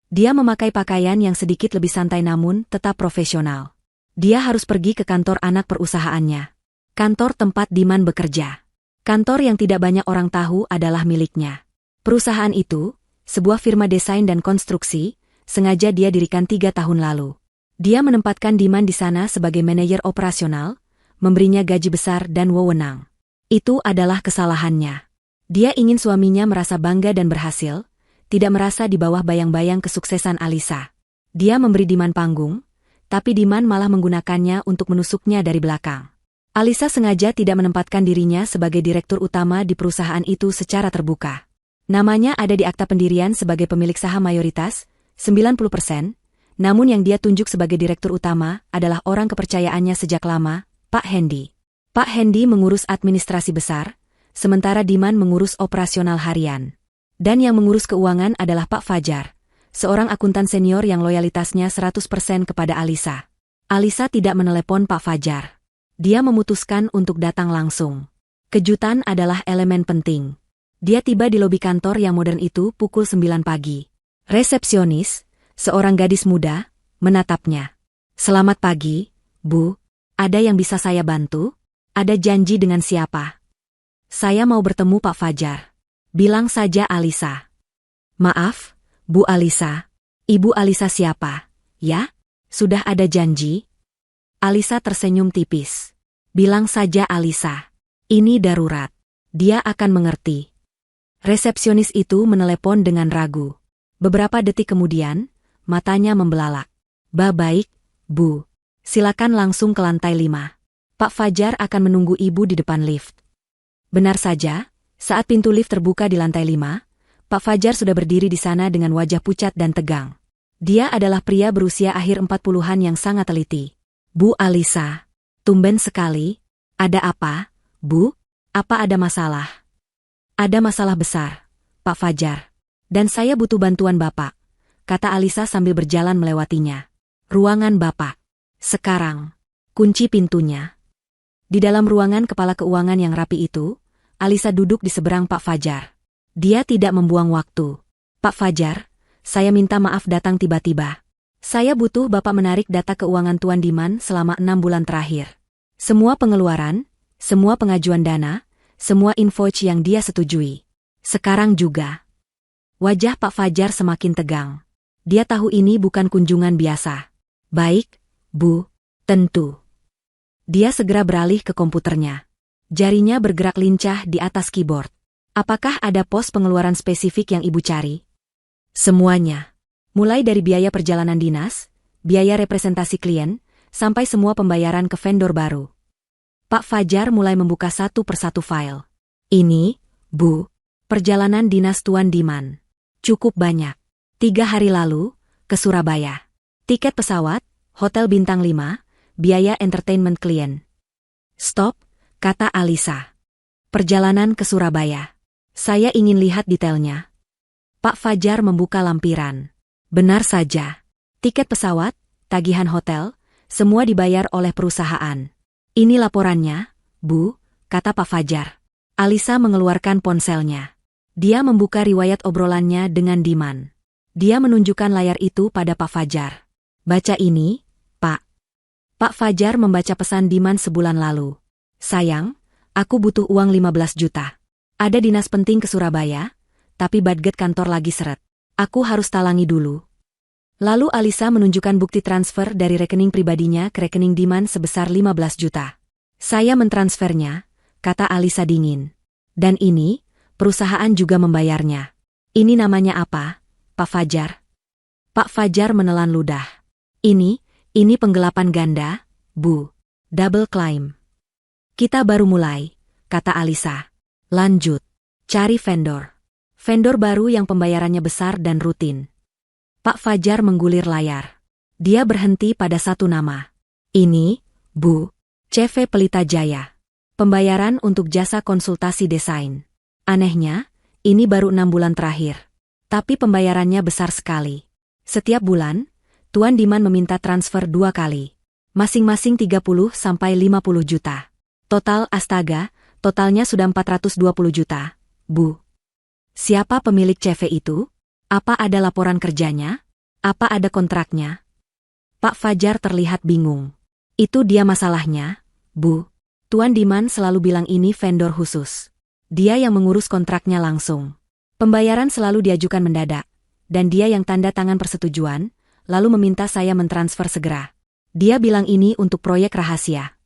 Dia memakai pakaian yang sedikit lebih santai namun tetap profesional. Dia harus pergi ke kantor anak perusahaannya. Kantor tempat Diman bekerja. Kantor yang tidak banyak orang tahu adalah miliknya. Perusahaan itu, sebuah firma desain dan konstruksi, sengaja dia dirikan 3 tahun lalu. Dia menempatkan Diman di sana sebagai manajer operasional, memberinya gaji besar dan wewenang. Itu adalah kesalahannya. Dia ingin suaminya merasa bangga dan berhasil, tidak merasa di bawah bayang-bayang kesuksesan Alisa. Dia memberi Diman panggung, tapi Diman malah menggunakannya untuk menusuknya dari belakang. Alisa sengaja tidak menempatkan dirinya sebagai direktur utama di perusahaan itu secara terbuka. Namanya ada di akta pendirian sebagai pemilik saham mayoritas, 90%, namun yang dia tunjuk sebagai direktur utama adalah orang kepercayaannya sejak lama, Pak Hendy. Pak Hendy mengurus administrasi besar, sementara Diman mengurus operasional harian. Dan yang mengurus keuangan adalah Pak Fajar, seorang akuntan senior yang loyalitasnya 100% kepada Alisa. Alisa tidak menelepon Pak Fajar. Dia memutuskan untuk datang langsung. Kejutan adalah elemen penting. Dia tiba di lobi kantor yang modern itu pukul 9 pagi. Resepsionis, seorang gadis muda, menatapnya. Selamat pagi, Bu. Ada yang bisa saya bantu? Ada janji dengan siapa? Saya mau bertemu Pak Fajar. Bilang saja Alisa. Maaf, Bu Alisa. Ibu Alisa siapa? Ya? Sudah ada janji? Alisa tersenyum tipis. Bilang saja Alisa. Ini darurat. Dia akan mengerti. Resepsionis itu menelepon dengan ragu. Beberapa detik kemudian, matanya membelalak. Baik, Bu. Silakan langsung ke lantai 5. Pak Fajar akan menunggu ibu di depan lift. Benar saja, saat pintu lift terbuka di lantai 5, Pak Fajar sudah berdiri di sana dengan wajah pucat dan tegang. Dia adalah pria berusia akhir 40-an yang sangat teliti. Bu Alisa, tumben sekali. Ada apa, Bu? Apa ada masalah? Ada masalah besar, Pak Fajar. Dan saya butuh bantuan Bapak, kata Alisa sambil berjalan melewatinya. Ruangan Bapak. Sekarang, kunci pintunya. Di dalam ruangan kepala keuangan yang rapi itu, Alisa duduk di seberang Pak Fajar. Dia tidak membuang waktu. Pak Fajar, saya minta maaf datang tiba-tiba. Saya butuh Bapak menarik data keuangan Tuan Diman selama 6 bulan terakhir. Semua pengeluaran, semua pengajuan dana, semua invoice yang dia setujui. Sekarang juga. Wajah Pak Fajar semakin tegang. Dia tahu ini bukan kunjungan biasa. Baik, Bu, tentu. Dia segera beralih ke komputernya. Jarinya bergerak lincah di atas keyboard. Apakah ada pos pengeluaran spesifik yang Ibu cari? Semuanya. Mulai dari biaya perjalanan dinas, biaya representasi klien, sampai semua pembayaran ke vendor baru. Pak Fajar mulai membuka satu persatu file. Ini, Bu, Perjalanan dinas Tuan Diman. Cukup banyak. 3 hari lalu, ke Surabaya. Tiket pesawat, hotel bintang 5, biaya entertainment klien. Stop, kata Alisa. Perjalanan ke Surabaya. Saya ingin lihat detailnya. Pak Fajar membuka lampiran. Benar saja. Tiket pesawat, tagihan hotel, semua dibayar oleh perusahaan. Ini laporannya, Bu, kata Pak Fajar. Alisa mengeluarkan ponselnya. Dia membuka riwayat obrolannya dengan Diman. Dia menunjukkan layar itu pada Pak Fajar. Baca ini, Pak. Pak Fajar membaca pesan Diman sebulan lalu. Sayang, aku butuh uang 15 juta. Ada dinas penting ke Surabaya, tapi budget kantor lagi seret. Aku harus talangi dulu. Lalu Alisa menunjukkan bukti transfer dari rekening pribadinya ke rekening Diman sebesar 15 juta. Saya mentransfernya, kata Alisa dingin. Dan ini, perusahaan juga membayarnya. Ini namanya apa, Pak Fajar? Pak Fajar menelan ludah. Ini penggelapan ganda, Bu. Double claim. Kita baru mulai, kata Alisa. Lanjut. Cari vendor. Vendor baru yang pembayarannya besar dan rutin. Pak Fajar menggulir layar. Dia berhenti pada satu nama. Ini, Bu. CV Pelita Jaya. Pembayaran untuk jasa konsultasi desain. Anehnya, ini baru 6 bulan terakhir. Tapi pembayarannya besar sekali. Setiap bulan, Tuan Diman meminta transfer 2 kali. Masing-masing 30–50 juta. Total astaga, totalnya sudah 420 juta, Bu. Siapa pemilik CV itu? Apa ada laporan kerjanya? Apa ada kontraknya? Pak Fajar terlihat bingung. Itu dia masalahnya, Bu. Tuan Diman selalu bilang ini vendor khusus. Dia yang mengurus kontraknya langsung. Pembayaran selalu diajukan mendadak. Dan dia yang tanda tangan persetujuan, lalu meminta saya mentransfer segera. Dia bilang ini untuk proyek rahasia.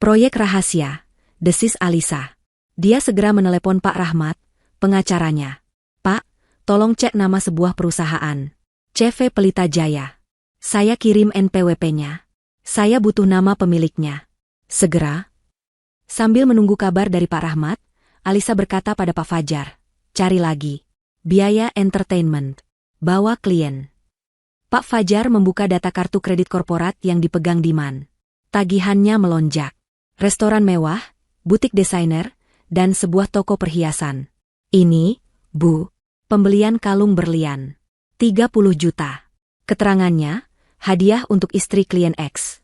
Proyek rahasia, desis Alisa. Dia segera menelepon Pak Rahmat, pengacaranya. Pak, tolong cek nama sebuah perusahaan. CV Pelita Jaya. Saya kirim NPWP-nya. Saya butuh nama pemiliknya. Segera. Sambil menunggu kabar dari Pak Rahmat, Alisa berkata pada Pak Fajar, cari lagi. Biaya entertainment. Bawa klien. Pak Fajar membuka data kartu kredit korporat yang dipegang Diman. Tagihannya melonjak. Restoran mewah, butik desainer, dan sebuah toko perhiasan. Ini, Bu, pembelian kalung berlian. 30 juta. Keterangannya, hadiah untuk istri klien X.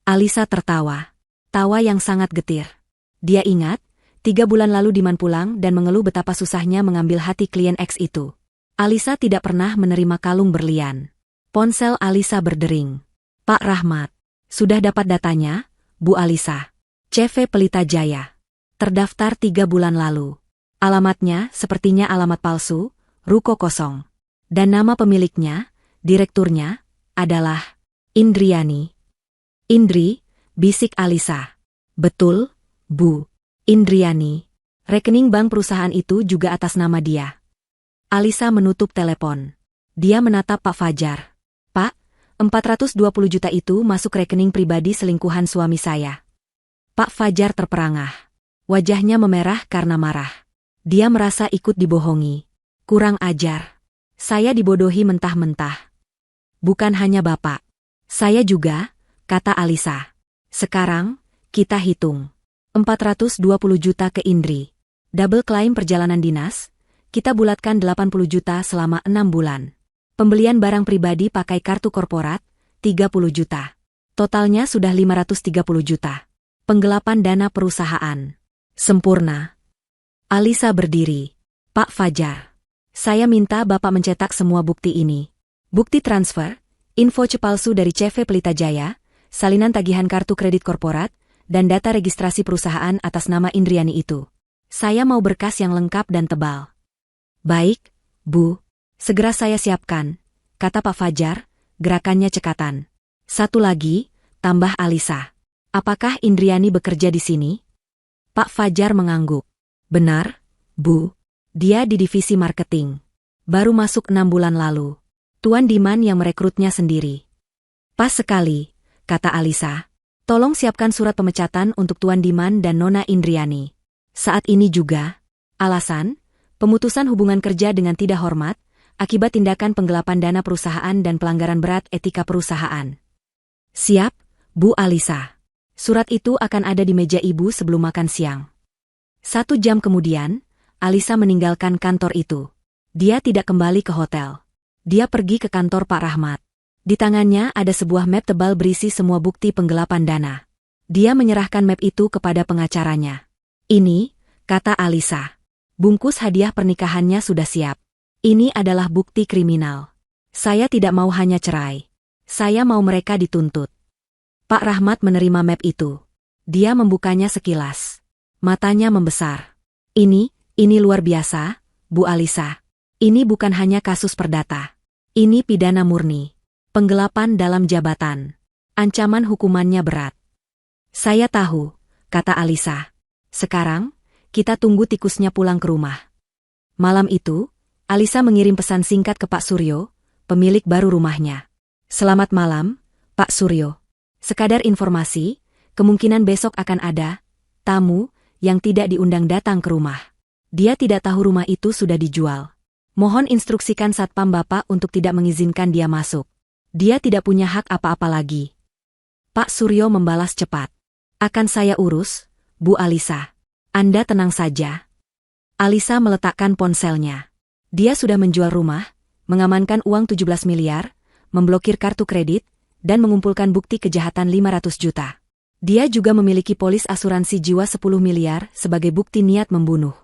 Alisa tertawa. Tawa yang sangat getir. Dia ingat, 3 bulan lalu Diman pulang dan mengeluh betapa susahnya mengambil hati klien X itu. Alisa tidak pernah menerima kalung berlian. Ponsel Alisa berdering. Pak Rahmat. Sudah dapat datanya, Bu Alisa. CV Pelita Jaya. Terdaftar 3 bulan lalu. Alamatnya sepertinya alamat palsu, ruko kosong. Dan nama pemiliknya, direkturnya, adalah Indriani. Indri, bisik Alisa. Betul, Bu. Indriani. Rekening bank perusahaan itu juga atas nama dia. Alisa menutup telepon. Dia menatap Pak Fajar. Pak, 420 juta itu masuk rekening pribadi selingkuhan suami saya. Pak Fajar terperangah. Wajahnya memerah karena marah. Dia merasa ikut dibohongi. Kurang ajar. Saya dibodohi mentah-mentah. Bukan hanya Bapak. Saya juga, kata Alisa. Sekarang, kita hitung. 420 juta ke Indri. Double claim perjalanan dinas, kita bulatkan 80 juta selama 6 bulan. Pembelian barang pribadi pakai kartu korporat, 30 juta. Totalnya sudah 530 juta. Penggelapan dana perusahaan. Sempurna. Alisa berdiri. Pak Fajar. Saya minta Bapak mencetak semua bukti ini. Bukti transfer, info palsu dari CV Pelita Jaya, salinan tagihan kartu kredit korporat, dan data registrasi perusahaan atas nama Indriani itu. Saya mau berkas yang lengkap dan tebal. Baik, Bu. Segera saya siapkan, kata Pak Fajar, gerakannya cekatan. Satu lagi, tambah Alisa. Apakah Indriani bekerja di sini? Pak Fajar mengangguk. Benar, Bu. Dia di divisi marketing. Baru masuk 6 bulan lalu. Tuan Diman yang merekrutnya sendiri. Pas sekali, kata Alisa. Tolong siapkan surat pemecatan untuk Tuan Diman dan Nona Indriani. Saat ini juga. Alasan, Pemutusan hubungan kerja dengan tidak hormat, akibat tindakan penggelapan dana perusahaan dan pelanggaran berat etika perusahaan. Siap, Bu Alisa. Surat itu akan ada di meja Ibu sebelum makan siang. 1 jam kemudian, Alisa meninggalkan kantor itu. Dia tidak kembali ke hotel. Dia pergi ke kantor Pak Rahmat. Di tangannya ada sebuah map tebal berisi semua bukti penggelapan dana. Dia menyerahkan map itu kepada pengacaranya. Ini, kata Alisa. Bungkus hadiah pernikahannya sudah siap. Ini adalah bukti kriminal. Saya tidak mau hanya cerai. Saya mau mereka dituntut. Pak Rahmat menerima map itu. Dia membukanya sekilas. Matanya membesar. Ini luar biasa, Bu Alisa. Ini bukan hanya kasus perdata. Ini pidana murni. Penggelapan dalam jabatan. Ancaman hukumannya berat. Saya tahu, kata Alisa. Sekarang, kita tunggu tikusnya pulang ke rumah. Malam itu, Alisa mengirim pesan singkat ke Pak Suryo, pemilik baru rumahnya. Selamat malam, Pak Suryo. Sekadar informasi, kemungkinan besok akan ada tamu yang tidak diundang datang ke rumah. Dia tidak tahu rumah itu sudah dijual. Mohon instruksikan Satpam Bapak untuk tidak mengizinkan dia masuk. Dia tidak punya hak apa-apa lagi. Pak Suryo membalas cepat. Akan saya urus, Bu Alisa. Anda tenang saja. Alisa meletakkan ponselnya. Dia sudah menjual rumah, mengamankan uang 17 miliar, memblokir kartu kredit, dan mengumpulkan bukti kejahatan 500 juta. Dia juga memiliki polis asuransi jiwa 10 miliar sebagai bukti niat membunuh.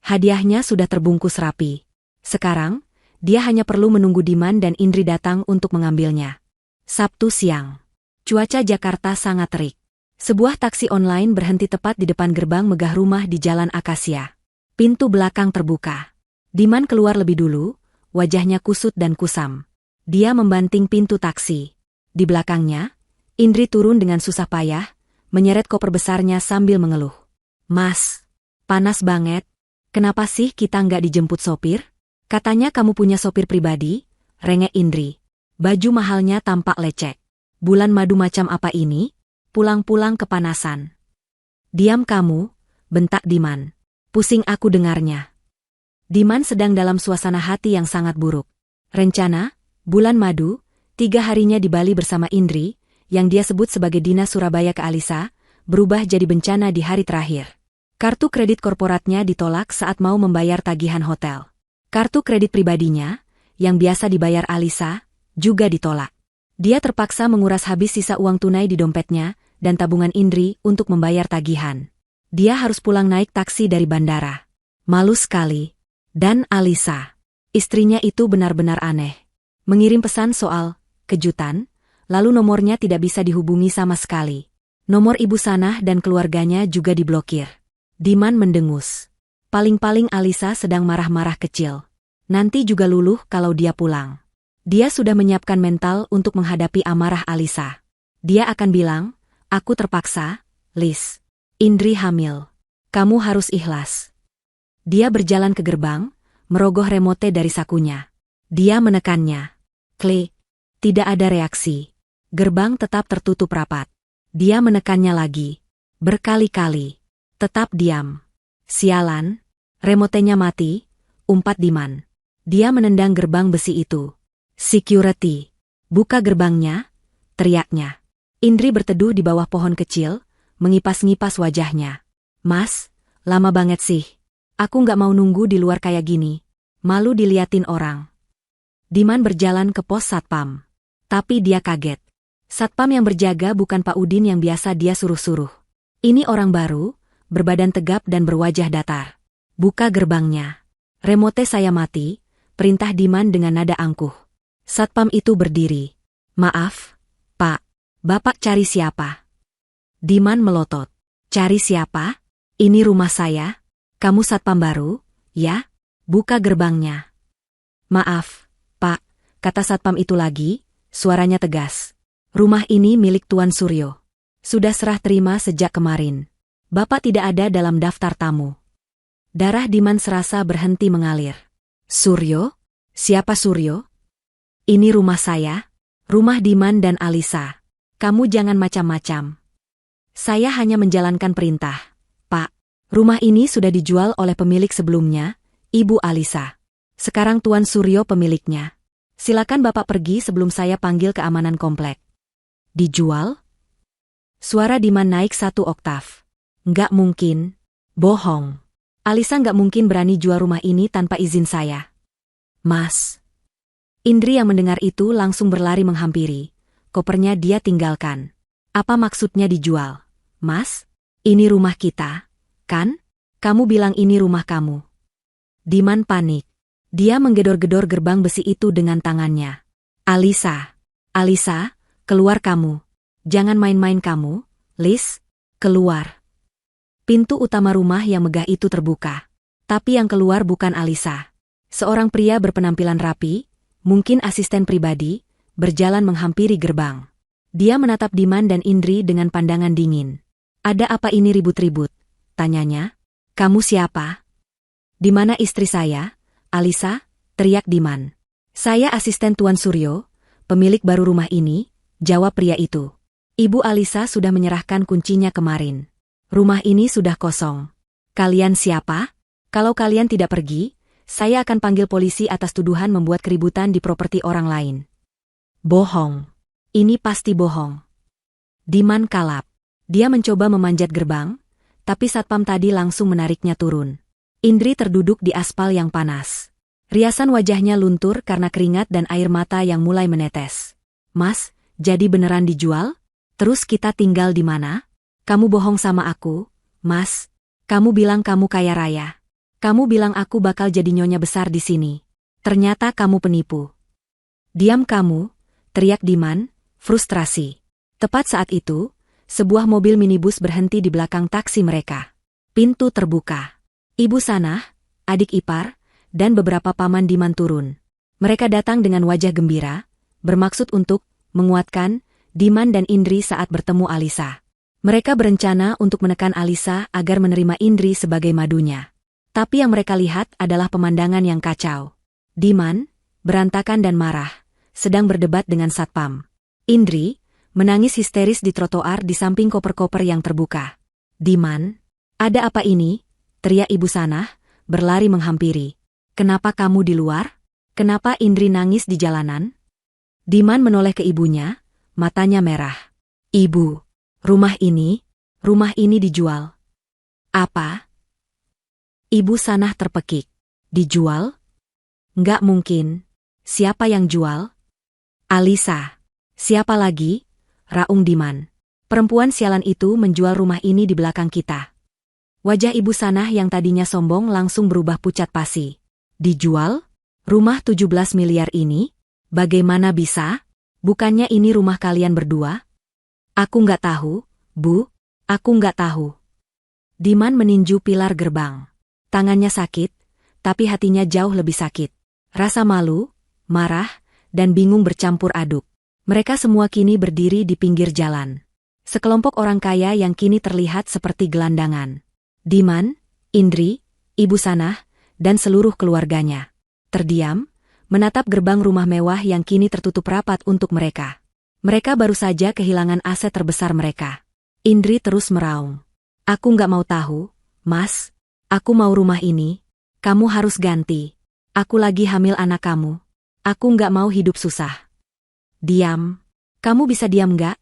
Hadiahnya sudah terbungkus rapi. Sekarang, dia hanya perlu menunggu Diman dan Indri datang untuk mengambilnya. Sabtu siang. Cuaca Jakarta sangat terik. Sebuah taksi online berhenti tepat di depan gerbang megah rumah di Jalan Akasia. Pintu belakang terbuka. Diman keluar lebih dulu, wajahnya kusut dan kusam. Dia membanting pintu taksi. Di belakangnya, Indri turun dengan susah payah, menyeret koper besarnya sambil mengeluh. Mas, panas banget. Kenapa sih kita nggak dijemput sopir? Katanya kamu punya sopir pribadi, rengek Indri. Baju mahalnya tampak lecek. Bulan madu macam apa ini? Pulang-pulang kepanasan. Diam kamu, bentak Diman. Pusing aku dengarnya. Diman sedang dalam suasana hati yang sangat buruk. Rencana, bulan madu, 3 harinya di Bali bersama Indri, yang dia sebut sebagai Dinas Surabaya ke Alisa, berubah jadi bencana di hari terakhir. Kartu kredit korporatnya ditolak saat mau membayar tagihan hotel. Kartu kredit pribadinya, yang biasa dibayar Alisa, juga ditolak. Dia terpaksa menguras habis sisa uang tunai di dompetnya dan tabungan Indri untuk membayar tagihan. Dia harus pulang naik taksi dari bandara. Malu sekali. Dan Alisa, istrinya itu benar-benar aneh. Mengirim pesan soal kejutan, lalu nomornya tidak bisa dihubungi sama sekali. Nomor ibu Sanah dan keluarganya juga diblokir. Diman mendengus. Paling-paling Alisa sedang marah-marah kecil. Nanti juga luluh kalau dia pulang. Dia sudah menyiapkan mental untuk menghadapi amarah Alisa. Dia akan bilang, aku terpaksa, Liz. Indri hamil. Kamu harus ikhlas. Dia berjalan ke gerbang, merogoh remote dari sakunya. Dia menekannya. Klik. Tidak ada reaksi. Gerbang tetap tertutup rapat. Dia menekannya lagi. Berkali-kali. Tetap diam. Sialan. Remotenya mati, umpat Diman. Dia menendang gerbang besi itu. Security. Buka gerbangnya, teriaknya. Indri berteduh di bawah pohon kecil, mengipas-ngipas wajahnya. Mas, lama banget sih. Aku nggak mau nunggu di luar kayak gini. Malu diliatin orang. Diman berjalan ke pos Satpam. Tapi dia kaget. Satpam yang berjaga bukan Pak Udin yang biasa dia suruh-suruh. Ini orang baru, berbadan tegap dan berwajah datar. Buka gerbangnya. Remote saya mati, perintah Diman dengan nada angkuh. Satpam itu berdiri. Maaf, Pak. Bapak cari siapa? Diman melotot. Cari siapa? Ini rumah saya. Kamu satpam baru, ya? Buka gerbangnya. Maaf, Pak, kata satpam itu lagi, suaranya tegas. Rumah ini milik Tuan Suryo. Sudah serah terima sejak kemarin. Bapak tidak ada dalam daftar tamu. Darah Diman serasa berhenti mengalir. Suryo? Siapa Suryo? Ini rumah saya, rumah Diman dan Alisa. Kamu jangan macam-macam. Saya hanya menjalankan perintah, Pak. Rumah ini sudah dijual oleh pemilik sebelumnya, Ibu Alisa. Sekarang Tuan Suryo pemiliknya. Silakan Bapak pergi sebelum saya panggil keamanan komplek. Dijual? Suara Diman naik 1 oktav. Nggak mungkin. Bohong. Alisa nggak mungkin berani jual rumah ini tanpa izin saya. Mas. Indri yang mendengar itu langsung berlari menghampiri. Kopernya dia tinggalkan. Apa maksudnya dijual? Mas? Ini rumah kita, kan? Kamu bilang ini rumah kamu. Diman panik. Dia menggedor-gedor gerbang besi itu dengan tangannya. Alisa. Alisa, keluar kamu. Jangan main-main kamu. Lis, keluar. Pintu utama rumah yang megah itu terbuka. Tapi yang keluar bukan Alisa. Seorang pria berpenampilan rapi, mungkin asisten pribadi, berjalan menghampiri gerbang. Dia menatap Diman dan Indri dengan pandangan dingin. Ada apa ini ribut-ribut? Tanyanya. Kamu siapa? Di mana istri saya? Alisa, teriak Diman. Saya asisten Tuan Suryo, pemilik baru rumah ini, jawab pria itu. Ibu Alisa sudah menyerahkan kuncinya kemarin. Rumah ini sudah kosong. Kalian siapa? Kalau kalian tidak pergi, saya akan panggil polisi atas tuduhan membuat keributan di properti orang lain. Bohong. Ini pasti bohong. Diman kalap. Dia mencoba memanjat gerbang, tapi satpam tadi langsung menariknya turun. Indri terduduk di aspal yang panas. Riasan wajahnya luntur karena keringat dan air mata yang mulai menetes. Mas, jadi beneran dijual? Terus kita tinggal di mana? Kamu bohong sama aku, Mas. Kamu bilang kamu kaya raya. Kamu bilang aku bakal jadi nyonya besar di sini. Ternyata kamu penipu. Diam kamu, teriak Diman, frustrasi. Tepat saat itu, sebuah mobil minibus berhenti di belakang taksi mereka. Pintu terbuka. Ibu Sanah, adik ipar, dan beberapa paman Diman turun. Mereka datang dengan wajah gembira, bermaksud untuk menguatkan Diman dan Indri saat bertemu Alisa. Mereka berencana untuk menekan Alisa agar menerima Indri sebagai madunya. Tapi yang mereka lihat adalah pemandangan yang kacau. Diman, berantakan dan marah, sedang berdebat dengan satpam. Indri, menangis histeris di trotoar di samping koper-koper yang terbuka. Diman, ada apa ini? Teriak Ibu Sanah, berlari menghampiri. Kenapa kamu di luar? Kenapa Indri nangis di jalanan? Diman menoleh ke ibunya, matanya merah. Ibu, rumah ini dijual. Apa? Ibu Sanah terpekik. Dijual? Nggak mungkin. Siapa yang jual? Alisa. Siapa lagi? Raung Diman. Perempuan sialan itu menjual rumah ini di belakang kita. Wajah Ibu Sanah yang tadinya sombong langsung berubah pucat pasi. Dijual? Rumah 17 miliar ini? Bagaimana bisa? Bukannya ini rumah kalian berdua? Aku nggak tahu, Bu. Aku nggak tahu. Diman meninju pilar gerbang. Tangannya sakit, tapi hatinya jauh lebih sakit. Rasa malu, marah, dan bingung bercampur aduk. Mereka semua kini berdiri di pinggir jalan. Sekelompok orang kaya yang kini terlihat seperti gelandangan. Diman, Indri, Ibu Sanah, dan seluruh keluarganya. Terdiam, menatap gerbang rumah mewah yang kini tertutup rapat untuk mereka. Mereka baru saja kehilangan aset terbesar mereka. Indri terus meraung. Aku nggak mau tahu, Mas. Aku mau rumah ini. Kamu harus ganti. Aku lagi hamil anak kamu. Aku nggak mau hidup susah. Diam. Kamu bisa diam nggak?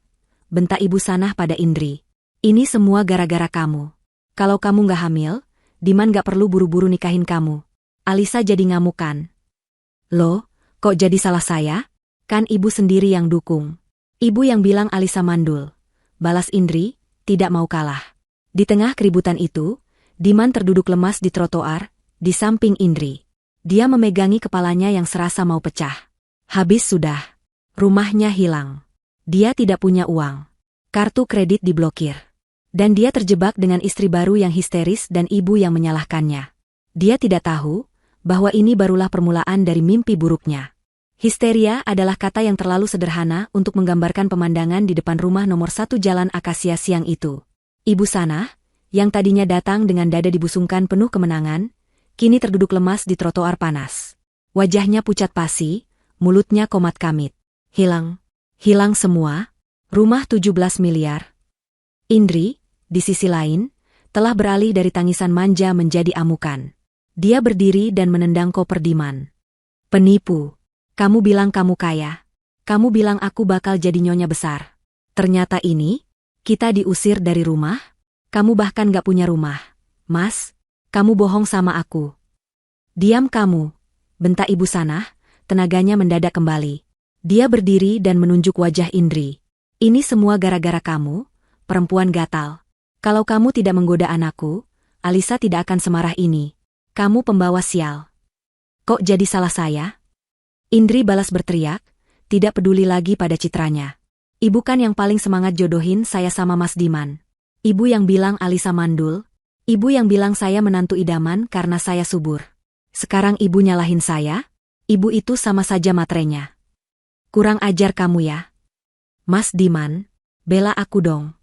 Bentak Ibu Sanah pada Indri. Ini semua gara-gara kamu. Kalau kamu nggak hamil, Diman nggak perlu buru-buru nikahin kamu. Alisa jadi ngamuk kan? Loh, kok jadi salah saya? Kan ibu sendiri yang dukung. Ibu yang bilang Alisa mandul. Balas Indri, tidak mau kalah. Di tengah keributan itu, Diman terduduk lemas di trotoar, di samping Indri. Dia memegangi kepalanya yang serasa mau pecah. Habis sudah. Rumahnya hilang. Dia tidak punya uang. Kartu kredit diblokir. Dan dia terjebak dengan istri baru yang histeris dan ibu yang menyalahkannya. Dia tidak tahu bahwa ini barulah permulaan dari mimpi buruknya. Histeria adalah kata yang terlalu sederhana untuk menggambarkan pemandangan di depan rumah nomor 1 Jalan Akasia siang itu. Ibu Sanah, yang tadinya datang dengan dada dibusungkan penuh kemenangan, kini terduduk lemas di trotoar panas. Wajahnya pucat pasi, mulutnya komat kamit. Hilang. Hilang semua. Rumah 17 miliar. Indri, di sisi lain, telah beralih dari tangisan manja menjadi amukan. Dia berdiri dan menendang koper Diman. Penipu. Kamu bilang kamu kaya. Kamu bilang aku bakal jadi nyonya besar. Ternyata ini, kita diusir dari rumah. Kamu bahkan gak punya rumah. Mas, kamu bohong sama aku. Diam kamu, bentak Ibu Sanah, tenaganya mendadak kembali. Dia berdiri dan menunjuk wajah Indri. Ini semua gara-gara kamu, perempuan gatal. Kalau kamu tidak menggoda anakku, Alisa tidak akan semarah ini. Kamu pembawa sial. Kok jadi salah saya? Indri balas berteriak, tidak peduli lagi pada citranya. Ibu kan yang paling semangat jodohin saya sama Mas Diman. Ibu yang bilang Alisa mandul. Ibu yang bilang saya menantu idaman karena saya subur. Sekarang ibu nyalahin saya? Ibu itu sama saja matrenya. Kurang ajar kamu ya. Mas Diman, bela aku dong.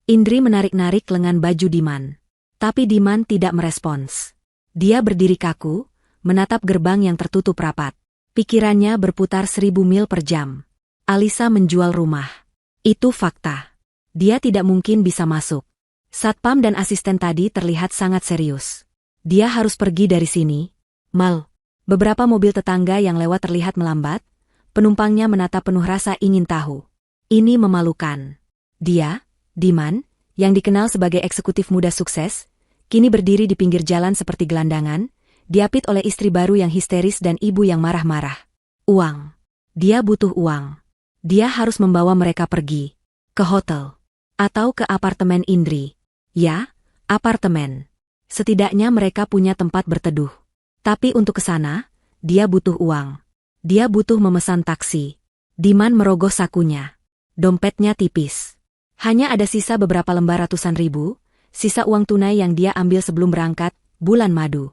Indri menarik-narik lengan baju Diman. Tapi Diman tidak merespons. Dia berdiri kaku, menatap gerbang yang tertutup rapat. Pikirannya berputar 1000 mil per jam. Alisa menjual rumah. Itu fakta. Dia tidak mungkin bisa masuk. Satpam dan asisten tadi terlihat sangat serius. Dia harus pergi dari sini. Mal. Beberapa mobil tetangga yang lewat terlihat melambat. Penumpangnya menatap penuh rasa ingin tahu. Ini memalukan. Dia, Diman, yang dikenal sebagai eksekutif muda sukses, kini berdiri di pinggir jalan seperti gelandangan, diapit oleh istri baru yang histeris dan ibu yang marah-marah. Uang. Dia butuh uang. Dia harus membawa mereka pergi. Ke hotel. Atau ke apartemen Indri. Ya, apartemen. Setidaknya mereka punya tempat berteduh. Tapi untuk ke sana, dia butuh uang. Dia butuh memesan taksi. Diman merogoh sakunya. Dompetnya tipis. Hanya ada sisa beberapa lembar ratusan ribu, sisa uang tunai yang dia ambil sebelum berangkat, bulan madu.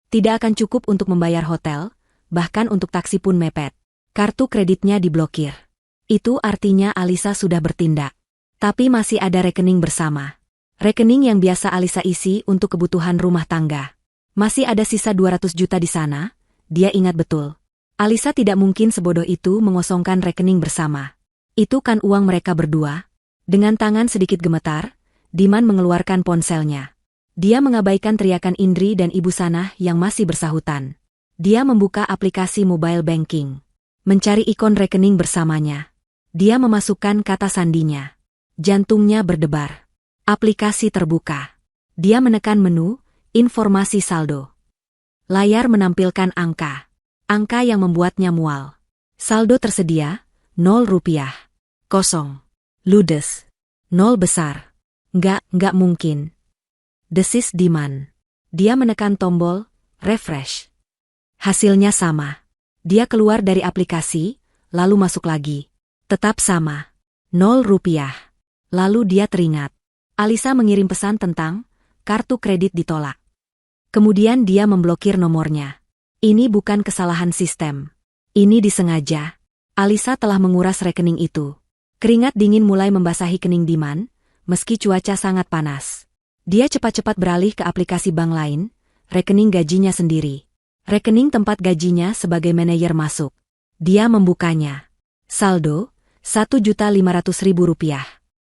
Tidak akan cukup untuk membayar hotel, bahkan untuk taksi pun mepet. Kartu kreditnya diblokir. Itu artinya Alisa sudah bertindak. Tapi masih ada rekening bersama. Rekening yang biasa Alisa isi untuk kebutuhan rumah tangga. Masih ada sisa 200 juta di sana, dia ingat betul. Alisa tidak mungkin sebodoh itu mengosongkan rekening bersama. Itu kan uang mereka berdua. Dengan tangan sedikit gemetar, Diman mengeluarkan ponselnya. Dia mengabaikan teriakan Indri dan Ibu Sanah yang masih bersahutan. Dia membuka aplikasi mobile banking. Mencari ikon rekening bersamanya. Dia memasukkan kata sandinya. Jantungnya berdebar. Aplikasi terbuka. Dia menekan menu, informasi saldo. Layar menampilkan angka. Angka yang membuatnya mual. Saldo tersedia, 0 rupiah. Kosong. Ludes. 0 besar. Nggak mungkin. Desis Diman. Dia menekan tombol, refresh. Hasilnya sama. Dia keluar dari aplikasi, lalu masuk lagi. Tetap sama. 0 rupiah. Lalu dia teringat. Alisa mengirim pesan tentang kartu kredit ditolak. Kemudian dia memblokir nomornya. Ini bukan kesalahan sistem. Ini disengaja. Alisa telah menguras rekening itu. Keringat dingin mulai membasahi kening Diman, meski cuaca sangat panas. Dia cepat-cepat beralih ke aplikasi bank lain, rekening gajinya sendiri. Rekening tempat gajinya sebagai manajer masuk. Dia membukanya. Saldo, 1.500.000 rupiah.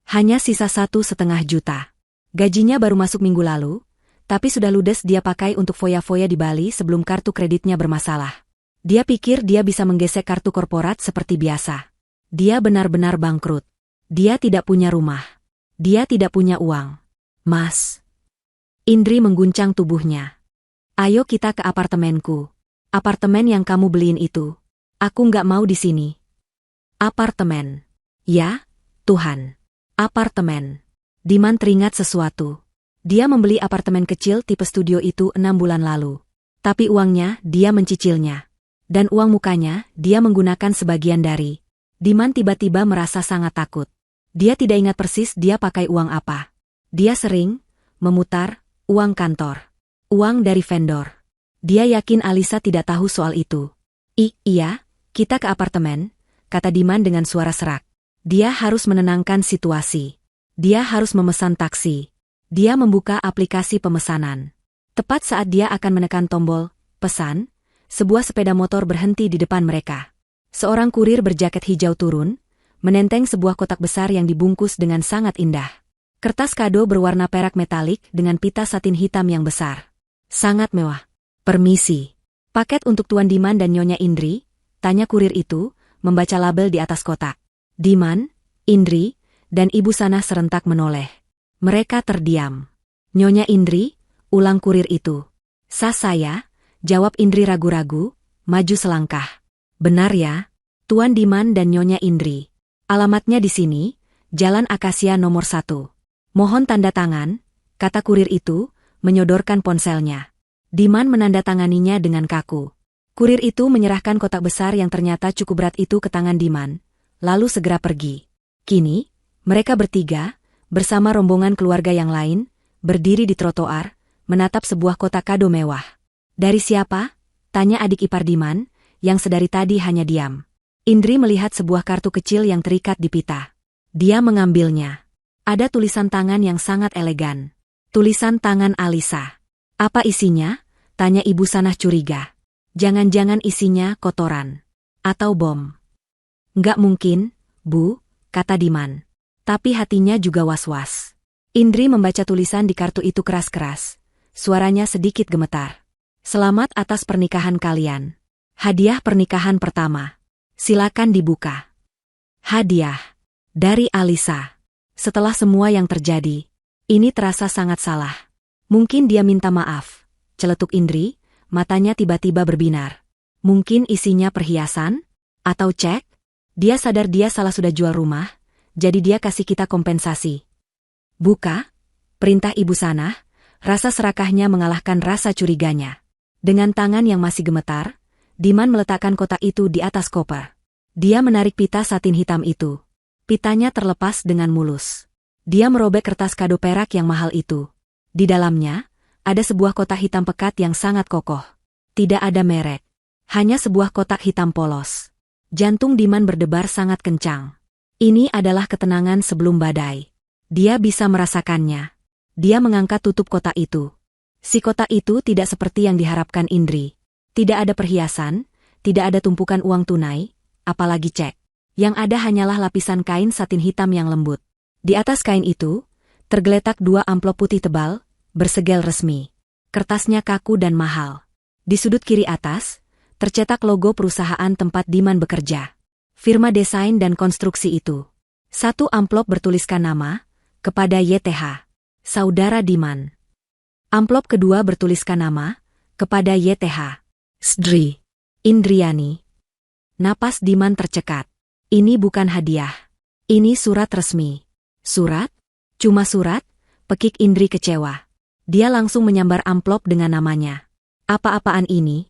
Hanya sisa 1,5 juta. Gajinya baru masuk minggu lalu, tapi sudah ludes dia pakai untuk foya-foya di Bali sebelum kartu kreditnya bermasalah. Dia pikir dia bisa menggesek kartu korporat seperti biasa. Dia benar-benar bangkrut. Dia tidak punya rumah. Dia tidak punya uang. Mas. Indri mengguncang tubuhnya. Ayo kita ke apartemenku. Apartemen yang kamu beliin itu. Aku nggak mau di sini. Apartemen. Ya, Tuhan. Apartemen. Diman teringat sesuatu. Dia membeli apartemen kecil tipe studio itu 6 bulan lalu. Tapi uangnya dia mencicilnya. Dan uang mukanya dia menggunakan sebagian dari. Diman tiba-tiba merasa sangat takut. Dia tidak ingat persis dia pakai uang apa. Dia sering memutar uang kantor. Uang dari vendor. Dia yakin Alisa tidak tahu soal itu. Iya, kita ke apartemen, kata Diman dengan suara serak. Dia harus menenangkan situasi. Dia harus memesan taksi. Dia membuka aplikasi pemesanan. Tepat saat dia akan menekan tombol pesan, sebuah sepeda motor berhenti di depan mereka. Seorang kurir berjaket hijau turun, menenteng sebuah kotak besar yang dibungkus dengan sangat indah. Kertas kado berwarna perak metalik dengan pita satin hitam yang besar. Sangat mewah. Permisi. Paket untuk Tuan Diman dan Nyonya Indri? Tanya kurir itu, membaca label di atas kotak. Diman, Indri, dan Ibu Sanah serentak menoleh. Mereka terdiam. Nyonya Indri, ulang kurir itu. Sah saya, jawab Indri ragu-ragu, maju selangkah. Benar ya, Tuan Diman dan Nyonya Indri. Alamatnya di sini, Jalan Akasia nomor 1. Mohon tanda tangan, kata kurir itu, menyodorkan ponselnya. Diman menandatanganinya dengan kaku. Kurir itu menyerahkan kotak besar yang ternyata cukup berat itu ke tangan Diman, lalu segera pergi. Kini, mereka bertiga, bersama rombongan keluarga yang lain, berdiri di trotoar, menatap sebuah kotak kado mewah. Dari siapa? Tanya adik ipar Diman, yang sedari tadi hanya diam. Indri melihat sebuah kartu kecil yang terikat di pita. Dia mengambilnya. Ada tulisan tangan yang sangat elegan. Tulisan tangan Alisa. Apa isinya? Tanya Ibu Sanah curiga. Jangan-jangan isinya kotoran. Atau bom. Nggak mungkin, Bu, kata Diman. Tapi hatinya juga was-was. Indri membaca tulisan di kartu itu keras-keras. Suaranya sedikit gemetar. Selamat atas pernikahan kalian. Hadiah pernikahan pertama. Silakan dibuka. Hadiah. Dari Alisa. Setelah semua yang terjadi, ini terasa sangat salah. Mungkin dia minta maaf. Celetuk Indri, matanya tiba-tiba berbinar. Mungkin isinya perhiasan? Atau cek? Dia sadar dia salah sudah jual rumah, jadi dia kasih kita kompensasi. Buka, perintah Ibu Sanah, rasa serakahnya mengalahkan rasa curiganya. Dengan tangan yang masih gemetar, Diman meletakkan kotak itu di atas koper. Dia menarik pita satin hitam itu. Pitanya terlepas dengan mulus. Dia merobek kertas kado perak yang mahal itu. Di dalamnya, ada sebuah kotak hitam pekat yang sangat kokoh. Tidak ada merek. Hanya sebuah kotak hitam polos. Jantung Diman berdebar sangat kencang. Ini adalah ketenangan sebelum badai. Dia bisa merasakannya. Dia mengangkat tutup kotak itu. Si kotak itu tidak seperti yang diharapkan Indri. Tidak ada perhiasan, tidak ada tumpukan uang tunai, apalagi cek. Yang ada hanyalah lapisan kain satin hitam yang lembut. Di atas kain itu, tergeletak 2 amplop putih tebal, bersegel resmi. Kertasnya kaku dan mahal. Di sudut kiri atas, tercetak logo perusahaan tempat Diman bekerja. Firma desain dan konstruksi itu. 1 amplop bertuliskan nama, kepada YTH. Saudara Diman. Amplop kedua bertuliskan nama, kepada YTH. Sdri. Indriani. Napas Diman tercekat. Ini bukan hadiah. Ini surat resmi. Surat? Cuma surat? Pekik Indri kecewa. Dia langsung menyambar amplop dengan namanya. Apa-apaan ini?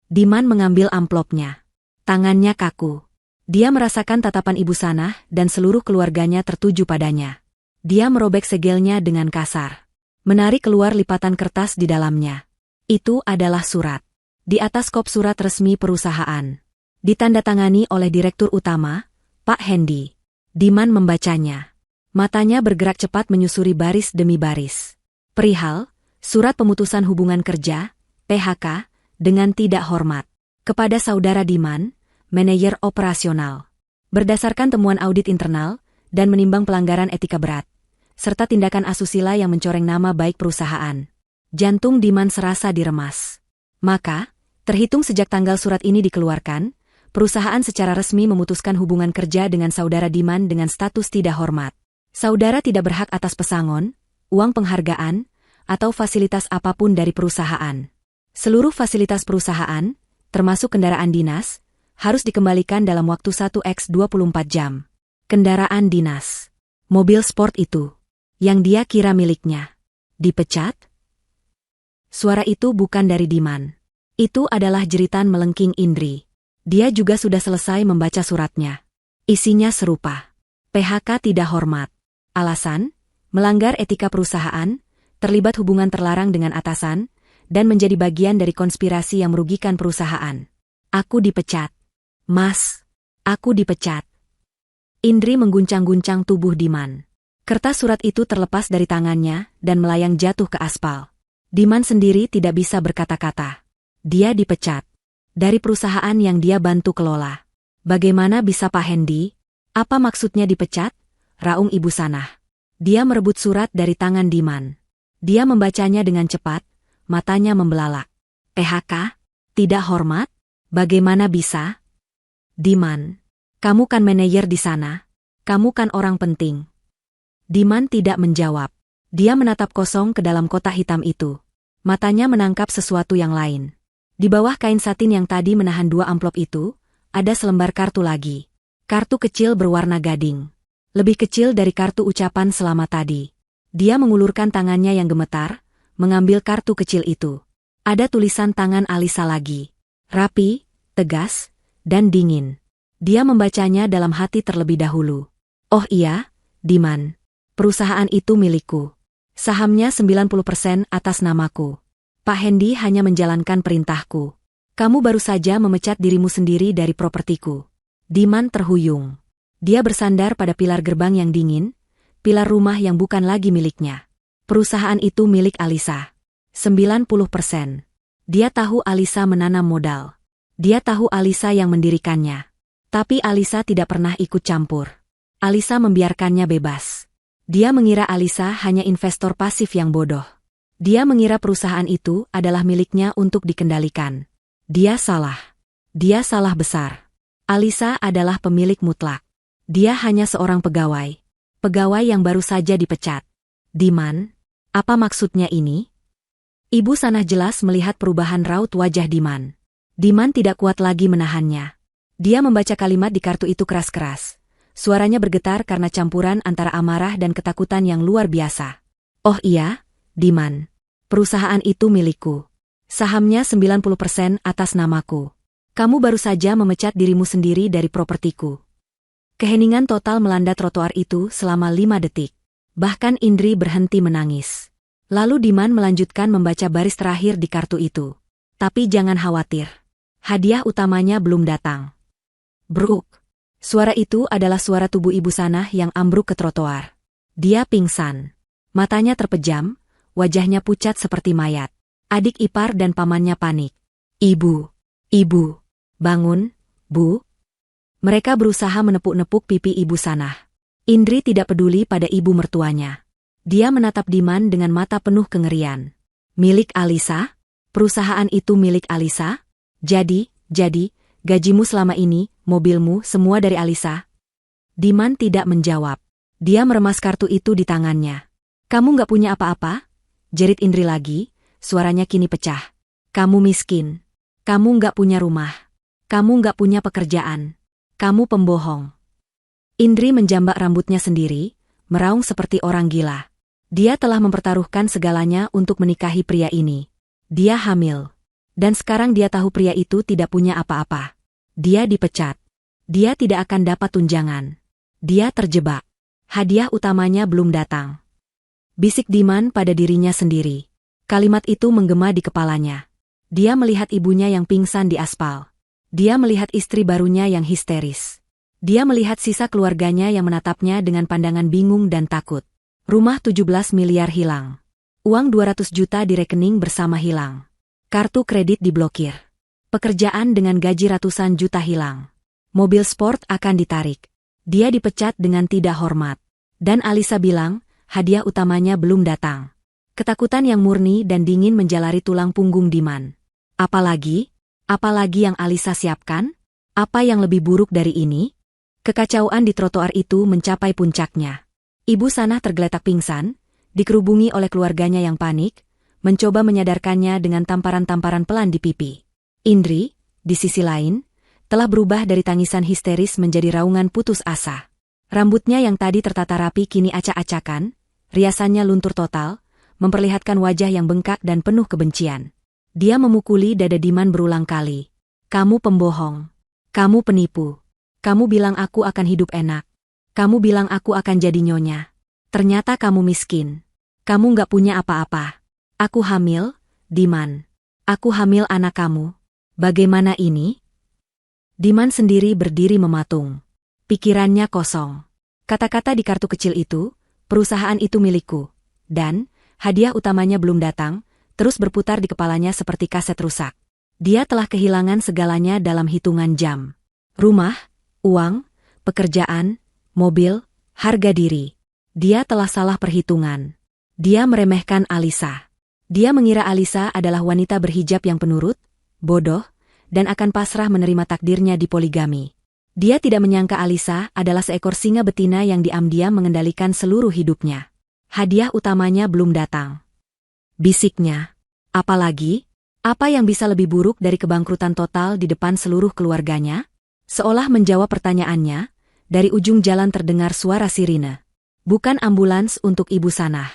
Diman mengambil amplopnya. Tangannya kaku. Dia merasakan tatapan Ibu Sanah dan seluruh keluarganya tertuju padanya. Dia merobek segelnya dengan kasar. Menarik keluar lipatan kertas di dalamnya. Itu adalah surat. Di atas kop surat resmi perusahaan. Ditandatangani oleh Direktur Utama, Pak Hendi. Diman membacanya. Matanya bergerak cepat menyusuri baris demi baris. Perihal, surat pemutusan hubungan kerja, PHK, dengan tidak hormat. Kepada Saudara Diman, Manajer Operasional. Berdasarkan temuan audit internal, dan menimbang pelanggaran etika berat, serta tindakan asusila yang mencoreng nama baik perusahaan. Jantung Diman serasa diremas. Maka, terhitung sejak tanggal surat ini dikeluarkan, perusahaan secara resmi memutuskan hubungan kerja dengan Saudara Diman dengan status tidak hormat. Saudara tidak berhak atas pesangon, uang penghargaan, atau fasilitas apapun dari perusahaan. Seluruh fasilitas perusahaan, termasuk kendaraan dinas, harus dikembalikan dalam waktu 1x24 jam. Kendaraan dinas. Mobil sport itu. Yang dia kira miliknya. Dipecat? Suara itu bukan dari Diman. Itu adalah jeritan melengking Indri. Dia juga sudah selesai membaca suratnya. Isinya serupa. PHK tidak hormat. Alasan, melanggar etika perusahaan, terlibat hubungan terlarang dengan atasan, dan menjadi bagian dari konspirasi yang merugikan perusahaan. Aku dipecat. Mas, aku dipecat. Indri mengguncang-guncang tubuh Diman. Kertas surat itu terlepas dari tangannya dan melayang jatuh ke aspal. Diman sendiri tidak bisa berkata-kata. Dia dipecat. Dari perusahaan yang dia bantu kelola. Bagaimana bisa Pak Hendi? Apa maksudnya dipecat? Raung Ibu Sanah. Dia merebut surat dari tangan Diman. Dia membacanya dengan cepat, matanya membelalak. PHK? Tidak hormat? Bagaimana bisa? Diman, kamu kan manajer di sana. Kamu kan orang penting. Diman tidak menjawab. Dia menatap kosong ke dalam kotak hitam itu. Matanya menangkap sesuatu yang lain. Di bawah kain satin yang tadi menahan 2 amplop itu, ada selembar kartu lagi. Kartu kecil berwarna gading. Lebih kecil dari kartu ucapan selamat tadi. Dia mengulurkan tangannya yang gemetar, mengambil kartu kecil itu. Ada tulisan tangan Alisa lagi. Rapi, tegas, dan dingin. Dia membacanya dalam hati terlebih dahulu. Oh iya, Diman. Perusahaan itu milikku. Sahamnya 90% atas namaku. Pak Hendy hanya menjalankan perintahku. Kamu baru saja memecat dirimu sendiri dari propertiku. Diman terhuyung. Dia bersandar pada pilar gerbang yang dingin, pilar rumah yang bukan lagi miliknya. Perusahaan itu milik Alisa. 90%. Dia tahu Alisa menanam modal. Dia tahu Alisa yang mendirikannya. Tapi Alisa tidak pernah ikut campur. Alisa membiarkannya bebas. Dia mengira Alisa hanya investor pasif yang bodoh. Dia mengira perusahaan itu adalah miliknya untuk dikendalikan. Dia salah. Dia salah besar. Alisa adalah pemilik mutlak. Dia hanya seorang pegawai. Pegawai yang baru saja dipecat. Diman, apa maksudnya ini? Ibu Sanah jelas melihat perubahan raut wajah Diman. Diman tidak kuat lagi menahannya. Dia membaca kalimat di kartu itu keras-keras. Suaranya bergetar karena campuran antara amarah dan ketakutan yang luar biasa. Oh iya, Diman. Perusahaan itu milikku. Sahamnya 90% atas namaku. Kamu baru saja memecat dirimu sendiri dari propertiku. Keheningan total melanda trotoar itu selama 5 detik. Bahkan Indri berhenti menangis. Lalu Diman melanjutkan membaca baris terakhir di kartu itu. Tapi jangan khawatir. Hadiah utamanya belum datang. Bruk. Suara itu adalah suara tubuh Ibu Sanah yang ambruk ke trotoar. Dia pingsan. Matanya terpejam, wajahnya pucat seperti mayat. Adik ipar dan pamannya panik. Ibu, bangun, Bu. Mereka berusaha menepuk-nepuk pipi Ibu Sanah. Indri tidak peduli pada ibu mertuanya. Dia menatap Diman dengan mata penuh kengerian. Milik Alisa? Perusahaan itu milik Alisa? Jadi, gajimu selama ini, mobilmu, semua dari Alisa? Diman tidak menjawab. Dia meremas kartu itu di tangannya. Kamu nggak punya apa-apa? Jerit Indri lagi, suaranya kini pecah. Kamu miskin. Kamu nggak punya rumah. Kamu nggak punya pekerjaan. Kamu pembohong. Indri menjambak rambutnya sendiri, meraung seperti orang gila. Dia telah mempertaruhkan segalanya untuk menikahi pria ini. Dia hamil. Dan sekarang dia tahu pria itu tidak punya apa-apa. Dia dipecat. Dia tidak akan dapat tunjangan. Dia terjebak. Hadiah utamanya belum datang. Bisik Diman pada dirinya sendiri. Kalimat itu menggema di kepalanya. Dia melihat ibunya yang pingsan di aspal. Dia melihat istri barunya yang histeris. Dia melihat sisa keluarganya yang menatapnya dengan pandangan bingung dan takut. Rumah 17 miliar hilang. Uang 200 juta di rekening bersama hilang. Kartu kredit diblokir. Pekerjaan dengan gaji ratusan juta hilang. Mobil sport akan ditarik. Dia dipecat dengan tidak hormat. Dan Alisa bilang, hadiah utamanya belum datang. Ketakutan yang murni dan dingin menjalari tulang punggung Diman. Apalagi yang Alisa siapkan? Apa yang lebih buruk dari ini? Kekacauan di trotoar itu mencapai puncaknya. Ibu Sanah tergeletak pingsan, dikerubungi oleh keluarganya yang panik, mencoba menyadarkannya dengan tamparan-tamparan pelan di pipi. Indri, di sisi lain, telah berubah dari tangisan histeris menjadi raungan putus asa. Rambutnya yang tadi tertata rapi kini acak-acakan, riasannya luntur total, memperlihatkan wajah yang bengkak dan penuh kebencian. Dia memukuli dada Diman berulang kali. Kamu pembohong. Kamu penipu. Kamu bilang aku akan hidup enak. Kamu bilang aku akan jadi nyonya. Ternyata kamu miskin. Kamu nggak punya apa-apa. Aku hamil, Diman. Aku hamil anak kamu. Bagaimana ini? Diman sendiri berdiri mematung. Pikirannya kosong. Kata-kata di kartu kecil itu, perusahaan itu milikku. Dan, hadiah utamanya belum datang, terus berputar di kepalanya seperti kaset rusak. Dia telah kehilangan segalanya dalam hitungan jam. Rumah, uang, pekerjaan, mobil, harga diri. Dia telah salah perhitungan. Dia meremehkan Alisa. Dia mengira Alisa adalah wanita berhijab yang penurut, bodoh, dan akan pasrah menerima takdirnya di poligami. Dia tidak menyangka Alisa adalah seekor singa betina yang diam-diam mengendalikan seluruh hidupnya. Hadiah utamanya belum datang. Bisiknya. Apalagi? Apa yang bisa lebih buruk dari kebangkrutan total di depan seluruh keluarganya? Seolah menjawab pertanyaannya, dari ujung jalan terdengar suara sirine. Bukan ambulans untuk Ibu Sanah.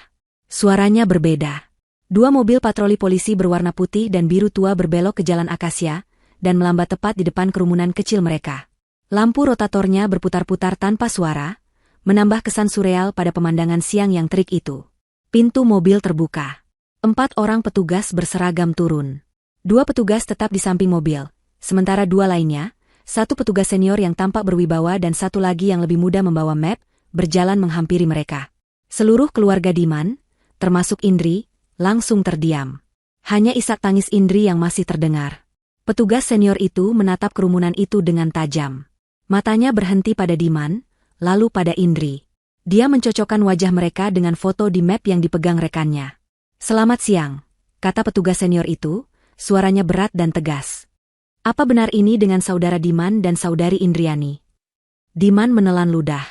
Suaranya berbeda. Dua mobil patroli polisi berwarna putih dan biru tua berbelok ke jalan Akasia, dan melambat tepat di depan kerumunan kecil mereka. Lampu rotatornya berputar-putar tanpa suara, menambah kesan surreal pada pemandangan siang yang terik itu. Pintu mobil terbuka. 4 orang petugas berseragam turun. 2 petugas tetap di samping mobil, sementara 2 lainnya, 1 petugas senior yang tampak berwibawa dan 1 lagi yang lebih muda membawa map, berjalan menghampiri mereka. Seluruh keluarga Diman, termasuk Indri, langsung terdiam. Hanya isak tangis Indri yang masih terdengar. Petugas senior itu menatap kerumunan itu dengan tajam. Matanya berhenti pada Diman, lalu pada Indri. Dia mencocokkan wajah mereka dengan foto di map yang dipegang rekannya. "Selamat siang," kata petugas senior itu, suaranya berat dan tegas. "Apa benar ini dengan saudara Diman dan saudari Indriani?" Diman menelan ludah.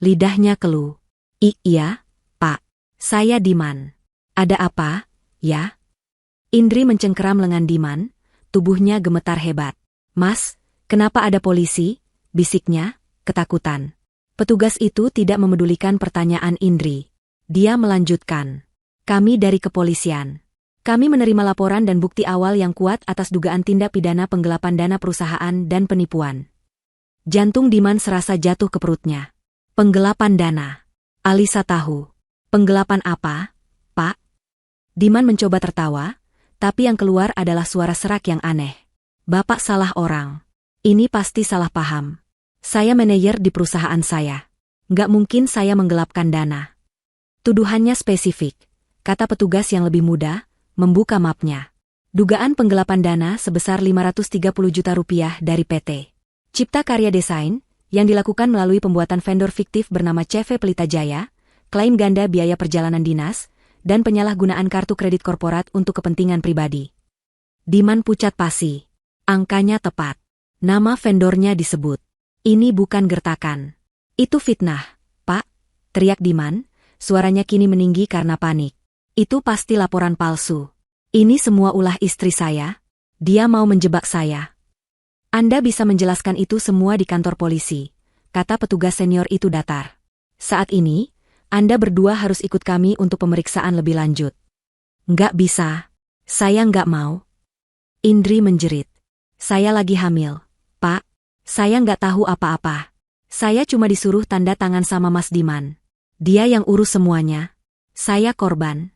Lidahnya keluh. "Iya, Pak. Saya Diman. Ada apa, ya?" Indri mencengkeram lengan Diman, tubuhnya gemetar hebat. "Mas, kenapa ada polisi?" bisiknya, ketakutan. Petugas itu tidak memedulikan pertanyaan Indri. Dia melanjutkan. "Kami dari kepolisian. Kami menerima laporan dan bukti awal yang kuat atas dugaan tindak pidana penggelapan dana perusahaan dan penipuan." Jantung Diman serasa jatuh ke perutnya. "Penggelapan dana. Alisa tahu. Penggelapan apa, Pak?" Diman mencoba tertawa, tapi yang keluar adalah suara serak yang aneh. "Bapak salah orang. Ini pasti salah paham. Saya manajer di perusahaan saya. Nggak mungkin saya menggelapkan dana." Tuduhannya spesifik, kata petugas yang lebih muda, membuka mapnya. Dugaan penggelapan dana sebesar 530 juta rupiah dari PT Cipta Karya Desain, yang dilakukan melalui pembuatan vendor fiktif bernama CV Pelita Jaya, klaim ganda biaya perjalanan dinas, dan penyalahgunaan kartu kredit korporat untuk kepentingan pribadi. Diman pucat pasi. Angkanya tepat. Nama vendornya disebut. "Ini bukan gertakan. Itu fitnah, Pak," teriak Diman, suaranya kini meninggi karena panik. "Itu pasti laporan palsu. Ini semua ulah istri saya. Dia mau menjebak saya." "Anda bisa menjelaskan itu semua di kantor polisi," kata petugas senior itu datar. "Saat ini, Anda berdua harus ikut kami untuk pemeriksaan lebih lanjut." "Nggak bisa. Saya nggak mau." Indri menjerit. "Saya lagi hamil, Pak. Saya nggak tahu apa-apa. Saya cuma disuruh tanda tangan sama Mas Diman. Dia yang urus semuanya. Saya korban."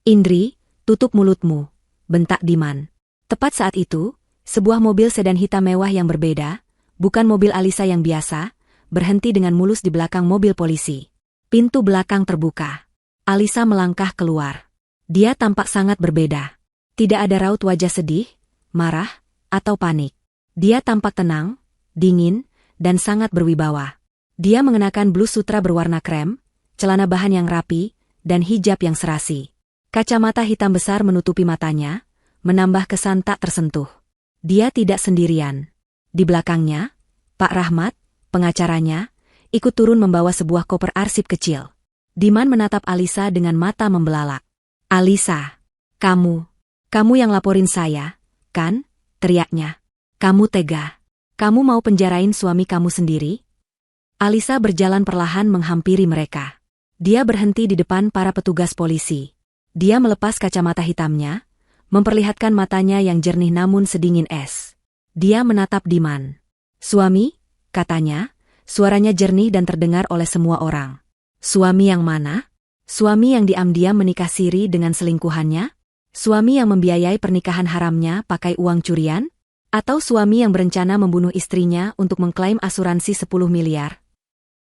"Indri, tutup mulutmu," bentak Diman. Tepat saat itu, sebuah mobil sedan hitam mewah yang berbeda, bukan mobil Alisa yang biasa, berhenti dengan mulus di belakang mobil polisi. Pintu belakang terbuka. Alisa melangkah keluar. Dia tampak sangat berbeda. Tidak ada raut wajah sedih, marah, atau panik. Dia tampak tenang, dingin, dan sangat berwibawa. Dia mengenakan blus sutra berwarna krem, celana bahan yang rapi, dan hijab yang serasi. Kacamata hitam besar menutupi matanya, menambah kesan tak tersentuh. Dia tidak sendirian. Di belakangnya, Pak Rahmat, pengacaranya, ikut turun membawa sebuah koper arsip kecil. Diman menatap Alisa dengan mata membelalak. "Alisa, kamu yang laporin saya, kan?" teriaknya. "Kamu tega. Kamu mau penjarain suami kamu sendiri?" Alisa berjalan perlahan menghampiri mereka. Dia berhenti di depan para petugas polisi. Dia melepas kacamata hitamnya, memperlihatkan matanya yang jernih namun sedingin es. Dia menatap Diman. "Suami?" katanya, suaranya jernih dan terdengar oleh semua orang. "Suami yang mana? Suami yang diam-diam menikah siri dengan selingkuhannya? Suami yang membiayai pernikahan haramnya pakai uang curian? Atau suami yang berencana membunuh istrinya untuk mengklaim asuransi 10 miliar?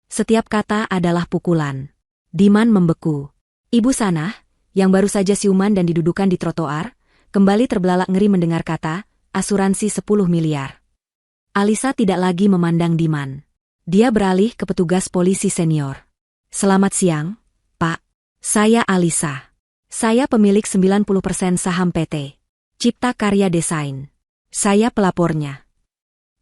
Setiap kata adalah pukulan. Diman membeku. Ibu Sanah, yang baru saja siuman dan didudukan di trotoar, kembali terbelalak ngeri mendengar kata, asuransi 10 miliar. Alisa tidak lagi memandang Diman. Dia beralih ke petugas polisi senior. "Selamat siang, Pak. Saya Alisa. Saya pemilik 90% saham PT Cipta Karya Desain. Saya pelapornya.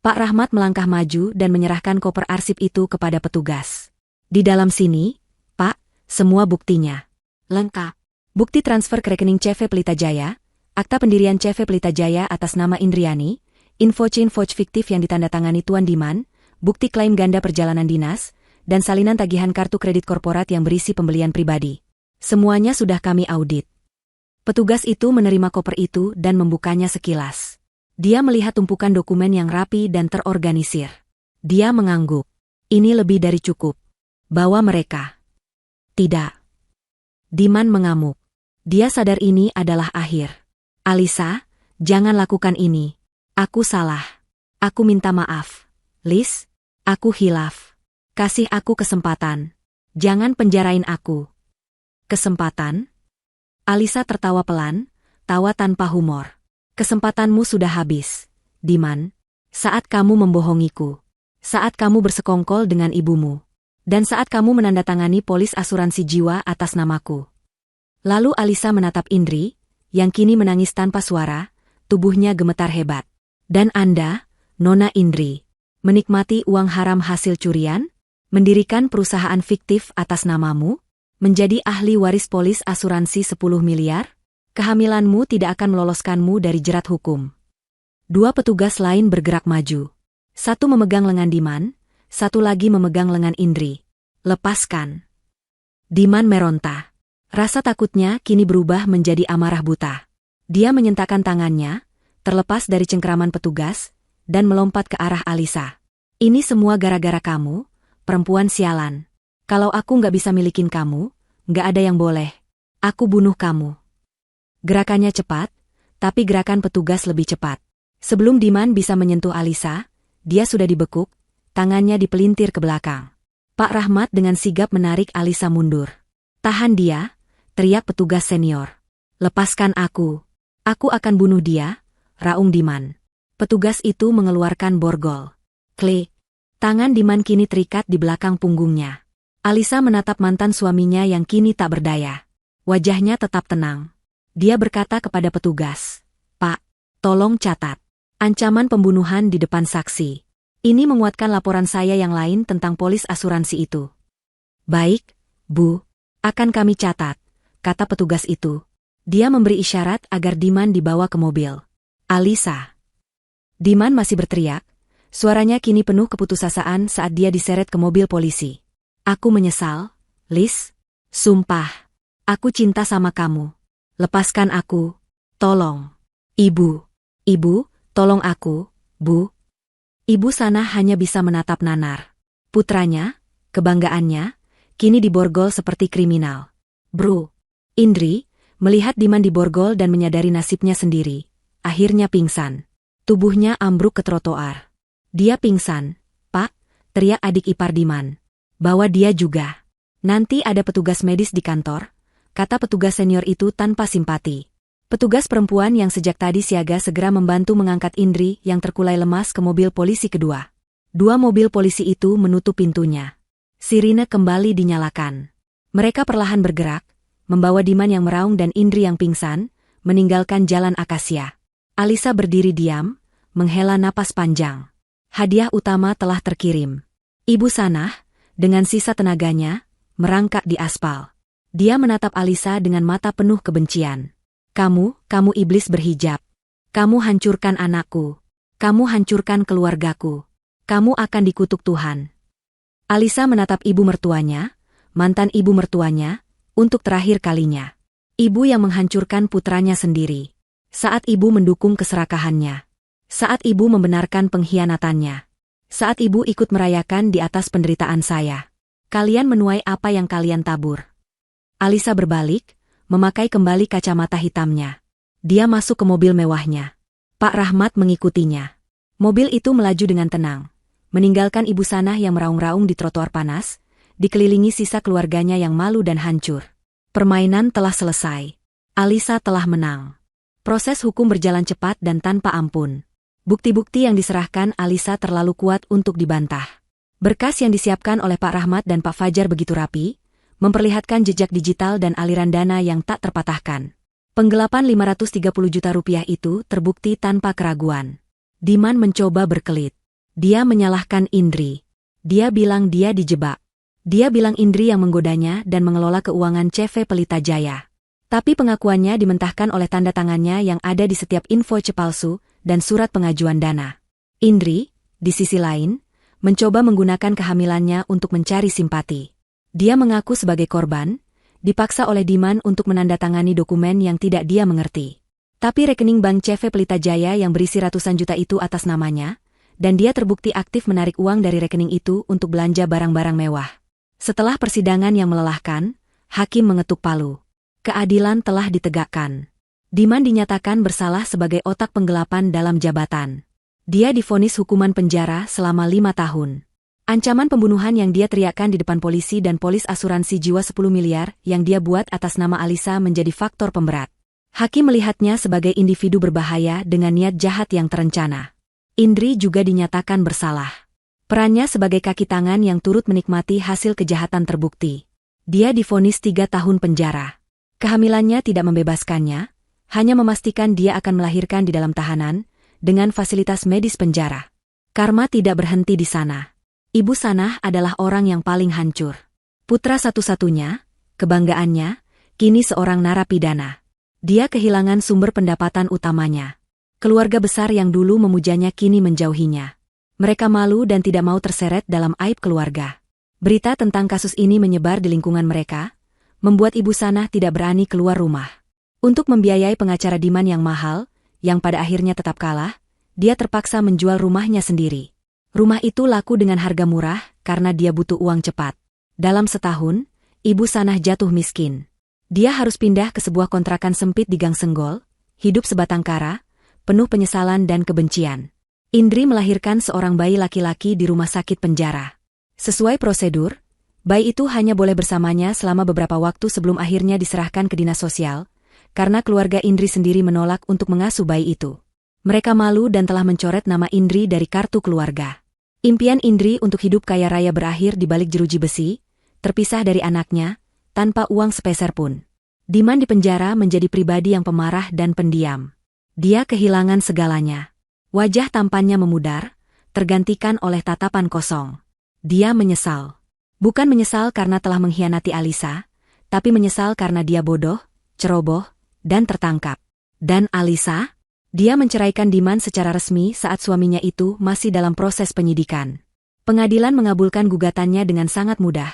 Pak Rahmat melangkah maju dan menyerahkan koper arsip itu kepada petugas. Di dalam sini, Pak, semua buktinya. Lengkap. Bukti transfer ke rekening CV Pelita Jaya, akta pendirian CV Pelita Jaya atas nama Indriani, info chain vouch fiktif yang ditandatangani Tuan Diman, bukti klaim ganda perjalanan dinas, dan salinan tagihan kartu kredit korporat yang berisi pembelian pribadi. Semuanya sudah kami audit. Petugas itu menerima koper itu dan membukanya sekilas. Dia melihat tumpukan dokumen yang rapi dan terorganisir. Dia mengangguk. Ini lebih dari cukup. Bawa mereka. Tidak. Diman mengamuk. Dia sadar ini adalah akhir. Alisa, jangan lakukan ini. Aku salah. Aku minta maaf. Liz, aku hilaf. Kasih aku kesempatan. Jangan penjarain aku. Kesempatan? Alisa tertawa pelan, tawa tanpa humor. Kesempatanmu sudah habis, Diman. Saat kamu membohongiku. Saat kamu bersekongkol dengan ibumu. Dan saat kamu menandatangani polis asuransi jiwa atas namaku. Lalu Alisa menatap Indri, yang kini menangis tanpa suara, tubuhnya gemetar hebat. Dan Anda, Nona Indri, menikmati uang haram hasil curian? Mendirikan perusahaan fiktif atas namamu? Menjadi ahli waris polis asuransi 10 miliar? Kehamilanmu tidak akan meloloskanmu dari jerat hukum. Dua petugas lain bergerak maju. Satu memegang lengan Diman, satu lagi memegang lengan Indri. Lepaskan. Diman meronta. Rasa takutnya kini berubah menjadi amarah buta. Dia menyentakkan tangannya, terlepas dari cengkeraman petugas, dan melompat ke arah Alisa. Ini semua gara-gara kamu, perempuan sialan. Kalau aku nggak bisa milikin kamu, nggak ada yang boleh. Aku bunuh kamu. Gerakannya cepat, tapi gerakan petugas lebih cepat. Sebelum Diman bisa menyentuh Alisa, dia sudah dibekuk, tangannya dipelintir ke belakang. Pak Rahmat dengan sigap menarik Alisa mundur. Tahan dia, teriak petugas senior. Lepaskan aku. Aku akan bunuh dia, raung Diman. Petugas itu mengeluarkan borgol. Klik. Tangan Diman kini terikat di belakang punggungnya. Alisa menatap mantan suaminya yang kini tak berdaya. Wajahnya tetap tenang. Dia berkata kepada petugas, "Pak, tolong catat. Ancaman pembunuhan di depan saksi. Ini menguatkan laporan saya yang lain tentang polis asuransi itu." "Baik, Bu. Akan kami catat," kata petugas itu. Dia memberi isyarat agar Diman dibawa ke mobil. "Alisa." Diman masih berteriak. Suaranya kini penuh keputusasaan saat dia diseret ke mobil polisi. "Aku menyesal, Liz. Sumpah. Aku cinta sama kamu. Lepaskan aku. Tolong. Ibu. Ibu, tolong aku, Bu." Ibu sana hanya bisa menatap nanar. Putranya, kebanggaannya, kini diborgol seperti kriminal. "Bro." Indri, melihat Diman diborgol dan menyadari nasibnya sendiri, akhirnya pingsan. Tubuhnya ambruk ke trotoar. "Dia pingsan, Pak," teriak adik ipar Diman. "Bawa dia juga. Nanti ada petugas medis di kantor," kata petugas senior itu tanpa simpati. Petugas perempuan yang sejak tadi siaga segera membantu mengangkat Indri yang terkulai lemas ke mobil polisi kedua. Dua mobil polisi itu menutup pintunya. Sirine kembali dinyalakan. Mereka perlahan bergerak, membawa Diman yang meraung dan Indri yang pingsan, meninggalkan jalan akasia. Alisa berdiri diam, menghela napas panjang. Hadiah utama telah terkirim. Ibu Sanah, dengan sisa tenaganya, merangkak di aspal. Dia menatap Alisa dengan mata penuh kebencian. Kamu iblis berhijab. Kamu hancurkan anakku. Kamu hancurkan keluargaku. Kamu akan dikutuk Tuhan." Alisa menatap ibu mertuanya, mantan ibu mertuanya, untuk terakhir kalinya. Ibu yang menghancurkan putranya sendiri. Saat ibu mendukung keserakahannya. Saat ibu membenarkan pengkhianatannya. Saat ibu ikut merayakan di atas penderitaan saya. Kalian menuai apa yang kalian tabur. Alisa berbalik, memakai kembali kacamata hitamnya. Dia masuk ke mobil mewahnya. Pak Rahmat mengikutinya. Mobil itu melaju dengan tenang, meninggalkan Ibu Sanah yang meraung-raung di trotoar panas, dikelilingi sisa keluarganya yang malu dan hancur. Permainan telah selesai. Alisa telah menang. Proses hukum berjalan cepat dan tanpa ampun. Bukti-bukti yang diserahkan Alisa terlalu kuat untuk dibantah. Berkas yang disiapkan oleh Pak Rahmat dan Pak Fajar begitu rapi, memperlihatkan jejak digital dan aliran dana yang tak terpatahkan. Penggelapan 530 juta rupiah itu terbukti tanpa keraguan. Diman mencoba berkelit. Dia menyalahkan Indri. Dia bilang dia dijebak. Dia bilang Indri yang menggodanya dan mengelola keuangan CV Pelita Jaya. Tapi pengakuannya dimentahkan oleh tanda tangannya yang ada di setiap info palsu dan surat pengajuan dana. Indri, di sisi lain, mencoba menggunakan kehamilannya untuk mencari simpati. Dia mengaku sebagai korban, dipaksa oleh Diman untuk menandatangani dokumen yang tidak dia mengerti. Tapi rekening bank CV Pelita Jaya yang berisi ratusan juta itu atas namanya, dan dia terbukti aktif menarik uang dari rekening itu untuk belanja barang-barang mewah. Setelah persidangan yang melelahkan, hakim mengetuk palu. Keadilan telah ditegakkan. Diman dinyatakan bersalah sebagai otak penggelapan dalam jabatan. Dia divonis hukuman penjara selama 5 tahun. Ancaman pembunuhan yang dia teriakkan di depan polisi dan polis asuransi jiwa 10 miliar yang dia buat atas nama Alisa menjadi faktor pemberat. Hakim melihatnya sebagai individu berbahaya dengan niat jahat yang terencana. Indri juga dinyatakan bersalah. Perannya sebagai kaki tangan yang turut menikmati hasil kejahatan terbukti. Dia divonis 3 tahun penjara. Kehamilannya tidak membebaskannya, hanya memastikan dia akan melahirkan di dalam tahanan, dengan fasilitas medis penjara. Karma tidak berhenti di sana. Ibu Sanah adalah orang yang paling hancur. Putra satu-satunya, kebanggaannya, kini seorang narapidana. Dia kehilangan sumber pendapatan utamanya. Keluarga besar yang dulu memujanya kini menjauhinya. Mereka malu dan tidak mau terseret dalam aib keluarga. Berita tentang kasus ini menyebar di lingkungan mereka, membuat Ibu Sanah tidak berani keluar rumah. Untuk membiayai pengacara Diman yang mahal, yang pada akhirnya tetap kalah, dia terpaksa menjual rumahnya sendiri. Rumah itu laku dengan harga murah karena dia butuh uang cepat. Dalam setahun, Ibu Sanah jatuh miskin. Dia harus pindah ke sebuah kontrakan sempit di Gang Senggol, hidup sebatang kara, penuh penyesalan dan kebencian. Indri melahirkan seorang bayi laki-laki di rumah sakit penjara. Sesuai prosedur, bayi itu hanya boleh bersamanya selama beberapa waktu sebelum akhirnya diserahkan ke dinas sosial, karena keluarga Indri sendiri menolak untuk mengasuh bayi itu. Mereka malu dan telah mencoret nama Indri dari kartu keluarga. Impian Indri untuk hidup kaya raya berakhir di balik jeruji besi, terpisah dari anaknya, tanpa uang sepeser pun. Diman dipenjara menjadi pribadi yang pemarah dan pendiam. Dia kehilangan segalanya. Wajah tampannya memudar, tergantikan oleh tatapan kosong. Dia menyesal. Bukan menyesal karena telah mengkhianati Alisa, tapi menyesal karena dia bodoh, ceroboh, dan tertangkap. Dan Alisa? Dia menceraikan Diman secara resmi saat suaminya itu masih dalam proses penyidikan. Pengadilan mengabulkan gugatannya dengan sangat mudah,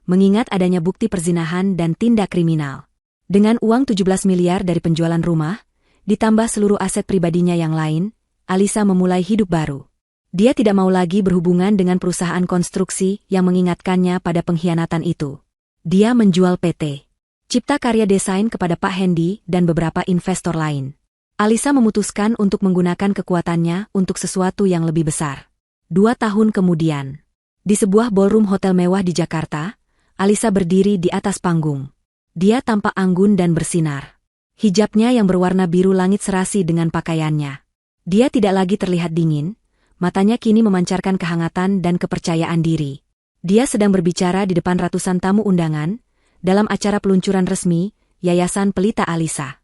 mengingat adanya bukti perzinahan dan tindak kriminal. Dengan uang 17 miliar dari penjualan rumah, ditambah seluruh aset pribadinya yang lain, Alisa memulai hidup baru. Dia tidak mau lagi berhubungan dengan perusahaan konstruksi yang mengingatkannya pada pengkhianatan itu. Dia menjual PT Cipta Karya Desain kepada Pak Hendy dan beberapa investor lain. Alisa memutuskan untuk menggunakan kekuatannya untuk sesuatu yang lebih besar. 2 tahun kemudian, di sebuah ballroom hotel mewah di Jakarta, Alisa berdiri di atas panggung. Dia tampak anggun dan bersinar. Hijabnya yang berwarna biru langit serasi dengan pakaiannya. Dia tidak lagi terlihat dingin, matanya kini memancarkan kehangatan dan kepercayaan diri. Dia sedang berbicara di depan ratusan tamu undangan, dalam acara peluncuran resmi, Yayasan Pelita Alisa.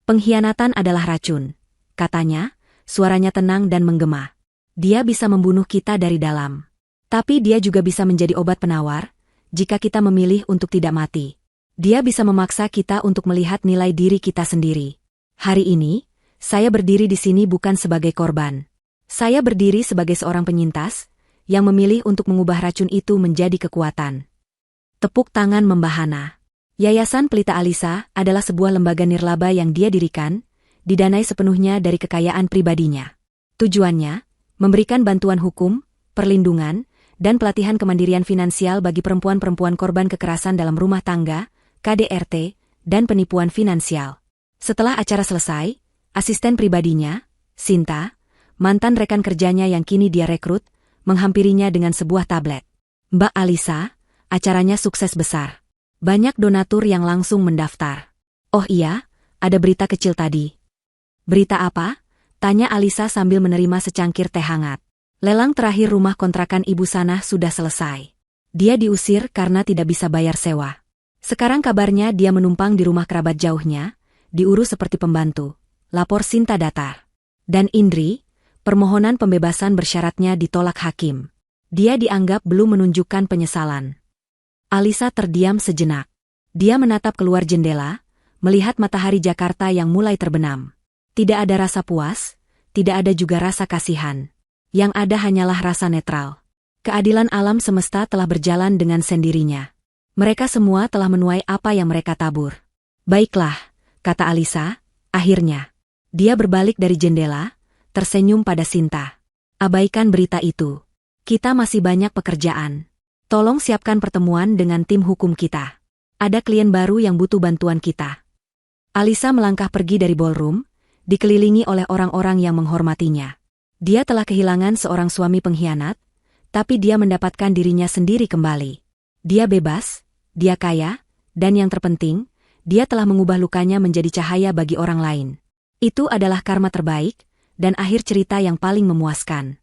Pengkhianatan adalah racun, katanya, suaranya tenang dan menggema. Dia bisa membunuh kita dari dalam. Tapi dia juga bisa menjadi obat penawar, jika kita memilih untuk tidak mati. Dia bisa memaksa kita untuk melihat nilai diri kita sendiri. Hari ini, saya berdiri di sini bukan sebagai korban. Saya berdiri sebagai seorang penyintas, yang memilih untuk mengubah racun itu menjadi kekuatan. Tepuk tangan membahana. Yayasan Pelita Alisa adalah sebuah lembaga nirlaba yang dia dirikan, didanai sepenuhnya dari kekayaan pribadinya. Tujuannya, memberikan bantuan hukum, perlindungan, dan pelatihan kemandirian finansial bagi perempuan-perempuan korban kekerasan dalam rumah tangga, KDRT, dan penipuan finansial. Setelah acara selesai, asisten pribadinya, Sinta, mantan rekan kerjanya yang kini dia rekrut, menghampirinya dengan sebuah tablet. Mbak Alisa, acaranya sukses besar. Banyak donatur yang langsung mendaftar. Oh iya, ada berita kecil tadi. Berita apa? Tanya Alisa sambil menerima secangkir teh hangat. Lelang terakhir rumah kontrakan Ibu Sanah sudah selesai. Dia diusir karena tidak bisa bayar sewa. Sekarang kabarnya dia menumpang di rumah kerabat jauhnya, diurus seperti pembantu, lapor Sinta datar. Dan Indri, permohonan pembebasan bersyaratnya ditolak hakim. Dia dianggap belum menunjukkan penyesalan. Alisa terdiam sejenak. Dia menatap keluar jendela, melihat matahari Jakarta yang mulai terbenam. Tidak ada rasa puas, tidak ada juga rasa kasihan. Yang ada hanyalah rasa netral. Keadilan alam semesta telah berjalan dengan sendirinya. Mereka semua telah menuai apa yang mereka tabur. Baiklah, kata Alisa, akhirnya. Dia berbalik dari jendela, tersenyum pada Sinta. Abaikan berita itu. Kita masih banyak pekerjaan. Tolong siapkan pertemuan dengan tim hukum kita. Ada klien baru yang butuh bantuan kita. Alisa melangkah pergi dari ballroom, dikelilingi oleh orang-orang yang menghormatinya. Dia telah kehilangan seorang suami pengkhianat, tapi dia mendapatkan dirinya sendiri kembali. Dia bebas, dia kaya, dan yang terpenting, dia telah mengubah lukanya menjadi cahaya bagi orang lain. Itu adalah karma terbaik, dan akhir cerita yang paling memuaskan.